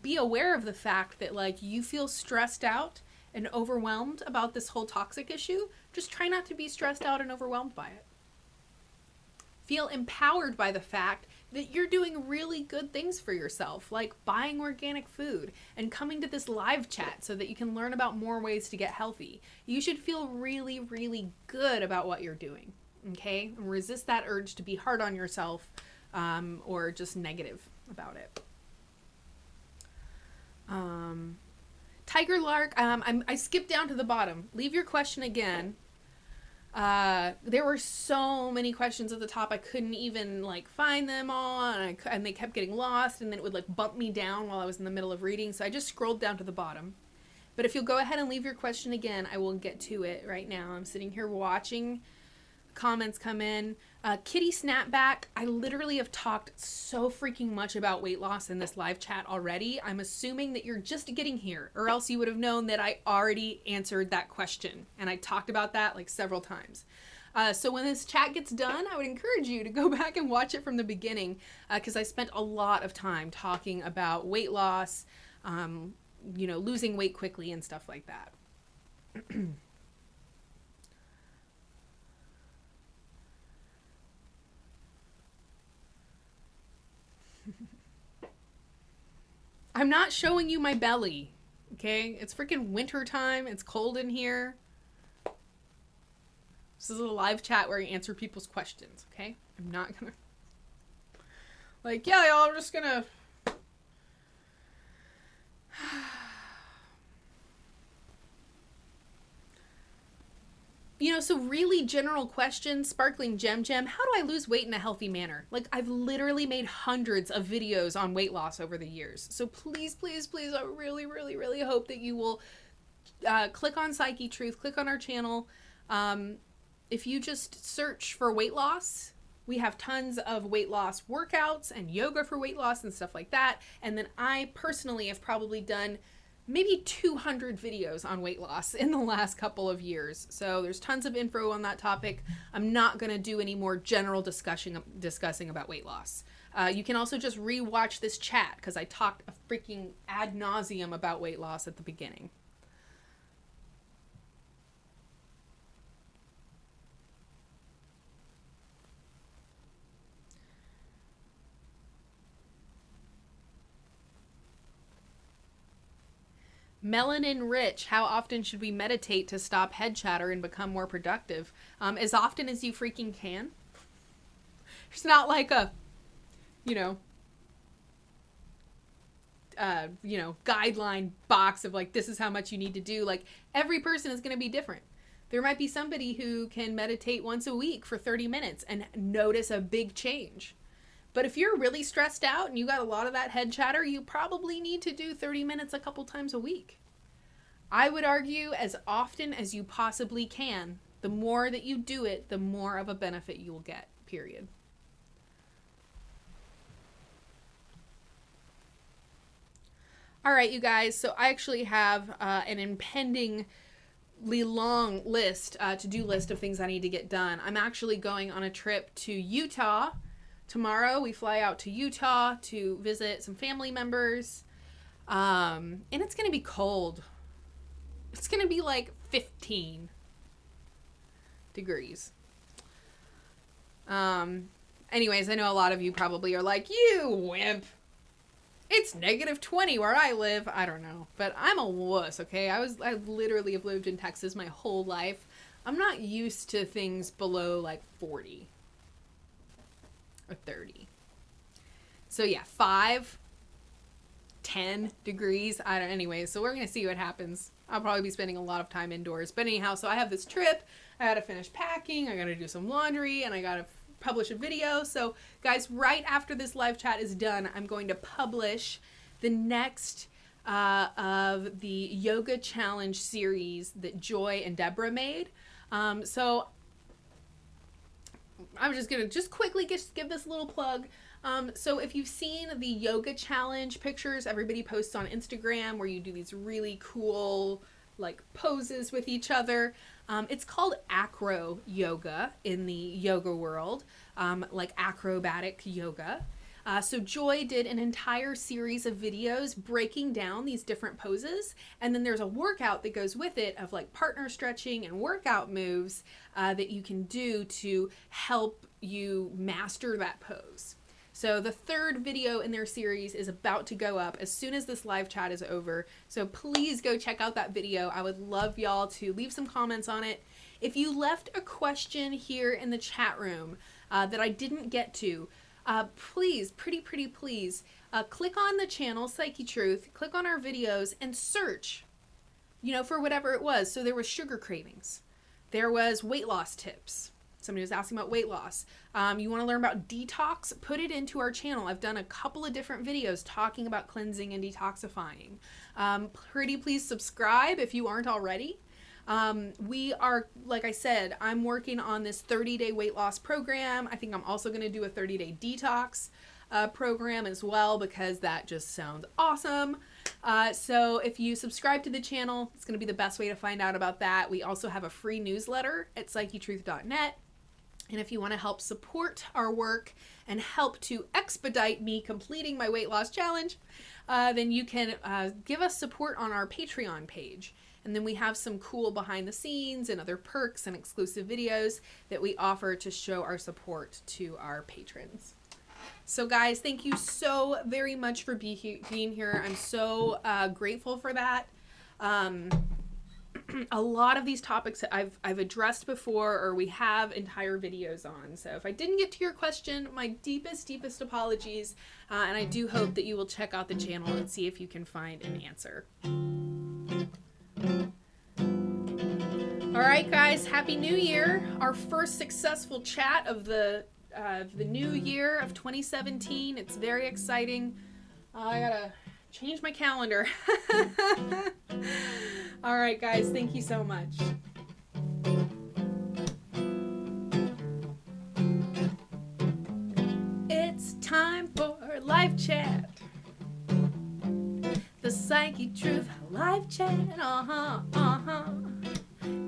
[SPEAKER 1] be aware of the fact that, like, you feel stressed out and overwhelmed about this whole toxic issue. Just try not to be stressed out and overwhelmed by it. Feel empowered by the fact that you're doing really good things for yourself, like buying organic food and coming to this live chat so that you can learn about more ways to get healthy. You should feel really, really good about what you're doing, okay? And resist that urge to be hard on yourself or just negative about it. Tiger Lark, I skipped down to the bottom. Leave your question again. There were so many questions at the top. I couldn't even find them all, and they kept getting lost, and then it would bump me down while I was in the middle of reading. So I just scrolled down to the bottom. But if you'll go ahead and leave your question again, I will get to it right now. I'm sitting here watching comments come in. Kitty Snapback, I literally have talked so freaking much about weight loss in this live chat already. I'm assuming that you're just getting here, or else you would have known that I already answered that question, and I talked about that several times. So when this chat gets done, I would encourage you to go back and watch it from the beginning, because I spent a lot of time talking about weight loss, losing weight quickly and stuff like that. I'm not showing you my belly, okay? It's freaking winter time. It's cold in here. This is a live chat where I answer people's questions, okay? I'm not gonna... yeah, y'all, I'm just gonna... So really general question, Sparkling Gem, how do I lose weight in a healthy manner? I've literally made hundreds of videos on weight loss over the years. So please, please, please, I really, really, really hope that you will click on Psychetruth, click on our channel. If you just search for weight loss, we have tons of weight loss workouts and yoga for weight loss and stuff like that. And then I personally have probably done maybe 200 videos on weight loss in the last couple of years. So there's tons of info on that topic. I'm not going to do any more general discussing about weight loss. You can also just rewatch this chat because I talked a freaking ad nauseum about weight loss at the beginning. Melanin Rich, how often should we meditate to stop head chatter and become more productive? As often as you freaking can. It's not like a, guideline box of this is how much you need to do. Every person is going to be different. There might be somebody who can meditate once a week for 30 minutes and notice a big change. But if you're really stressed out and you got a lot of that head chatter, you probably need to do 30 minutes a couple times a week. I would argue as often as you possibly can. The more that you do it, the more of a benefit you will get, period. All right, you guys, so I actually have an impendingly long list, to-do list of things I need to get done. I'm actually going on a trip to Utah. Tomorrow we fly out to Utah to visit some family members. And it's going to be cold. It's going to be like 15 degrees. Anyways, I know a lot of you probably are like, you wimp. It's -20 where I live. I don't know, but I'm a wuss, okay? I literally have lived in Texas my whole life. I'm not used to things below like 40 or 30. So yeah, 5, 10 degrees. Anyway, so we're going to see what happens. I'll probably be spending a lot of time indoors. But anyhow, so I have this trip. I got to finish packing. I got to do some laundry, and I got to publish a video. So guys, right after this live chat is done, I'm going to publish the next of the yoga challenge series that Joy and Deborah made. So I'm just gonna quickly give this little plug. So if you've seen the yoga challenge pictures everybody posts on Instagram where you do these really cool like poses with each other, it's called acro yoga in the yoga world, like acrobatic yoga. So Joy did an entire series of videos breaking down these different poses, and then there's a workout that goes with it of like partner stretching and workout moves that you can do to help you master that pose. So the third video in their series is about to go up as soon as this live chat is over. So please go check out that video. I would love y'all to leave some comments on it. If you left a question here in the chat room that I didn't get to, please, pretty please, click on the channel Psychetruth, click on our videos and search, for whatever it was. So there was sugar cravings. There was weight loss tips. Somebody was asking about weight loss. You want to learn about detox? Put it into our channel. I've done a couple of different videos talking about cleansing and detoxifying. Pretty please subscribe if you aren't already. We are, like I said, I'm working on this 30-day weight loss program. I think I'm also going to do a 30-day detox program as well, because that just sounds awesome. So if you subscribe to the channel, it's going to be the best way to find out about that. We also have a free newsletter at psychetruth.net. And if you want to help support our work and help to expedite me completing my weight loss challenge, then you can give us support on our Patreon page. And then we have some cool behind the scenes and other perks and exclusive videos that we offer to show our support to our patrons. So guys, thank you so very much for being here. I'm so grateful for that. A lot of these topics that I've addressed before, or we have entire videos on. So if I didn't get to your question, my deepest apologies. And I do hope that you will check out the channel and see if you can find an answer. All right, guys, Happy New Year. Our first successful chat of the new year of 2017. It's very exciting. I gotta change my calendar. All right, guys, thank you so much. It's time for live chat. The Psychetruth live chat,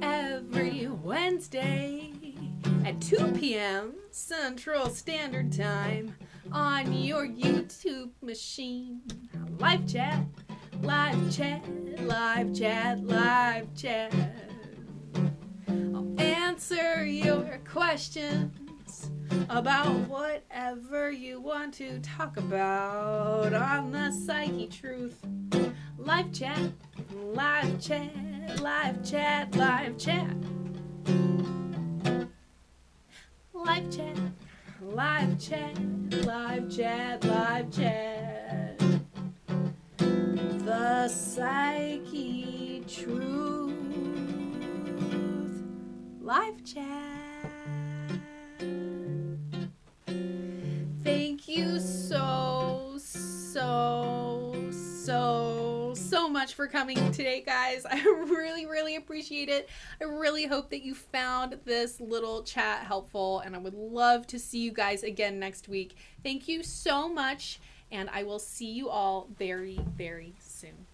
[SPEAKER 1] every Wednesday at 2 p.m. Central Standard Time on your YouTube machine. Live chat, live chat, live chat, live chat. I'll answer your questions about whatever you want to talk about on the Psychetruth. Live chat, live chat, live chat, live chat. Live chat, live chat, live chat, live chat. The Psychetruth live chat. Thank you so much for coming today, guys. I really appreciate it. I really hope that you found this little chat helpful, and I would love to see you guys again next week. Thank you so much, and I will see you all very soon.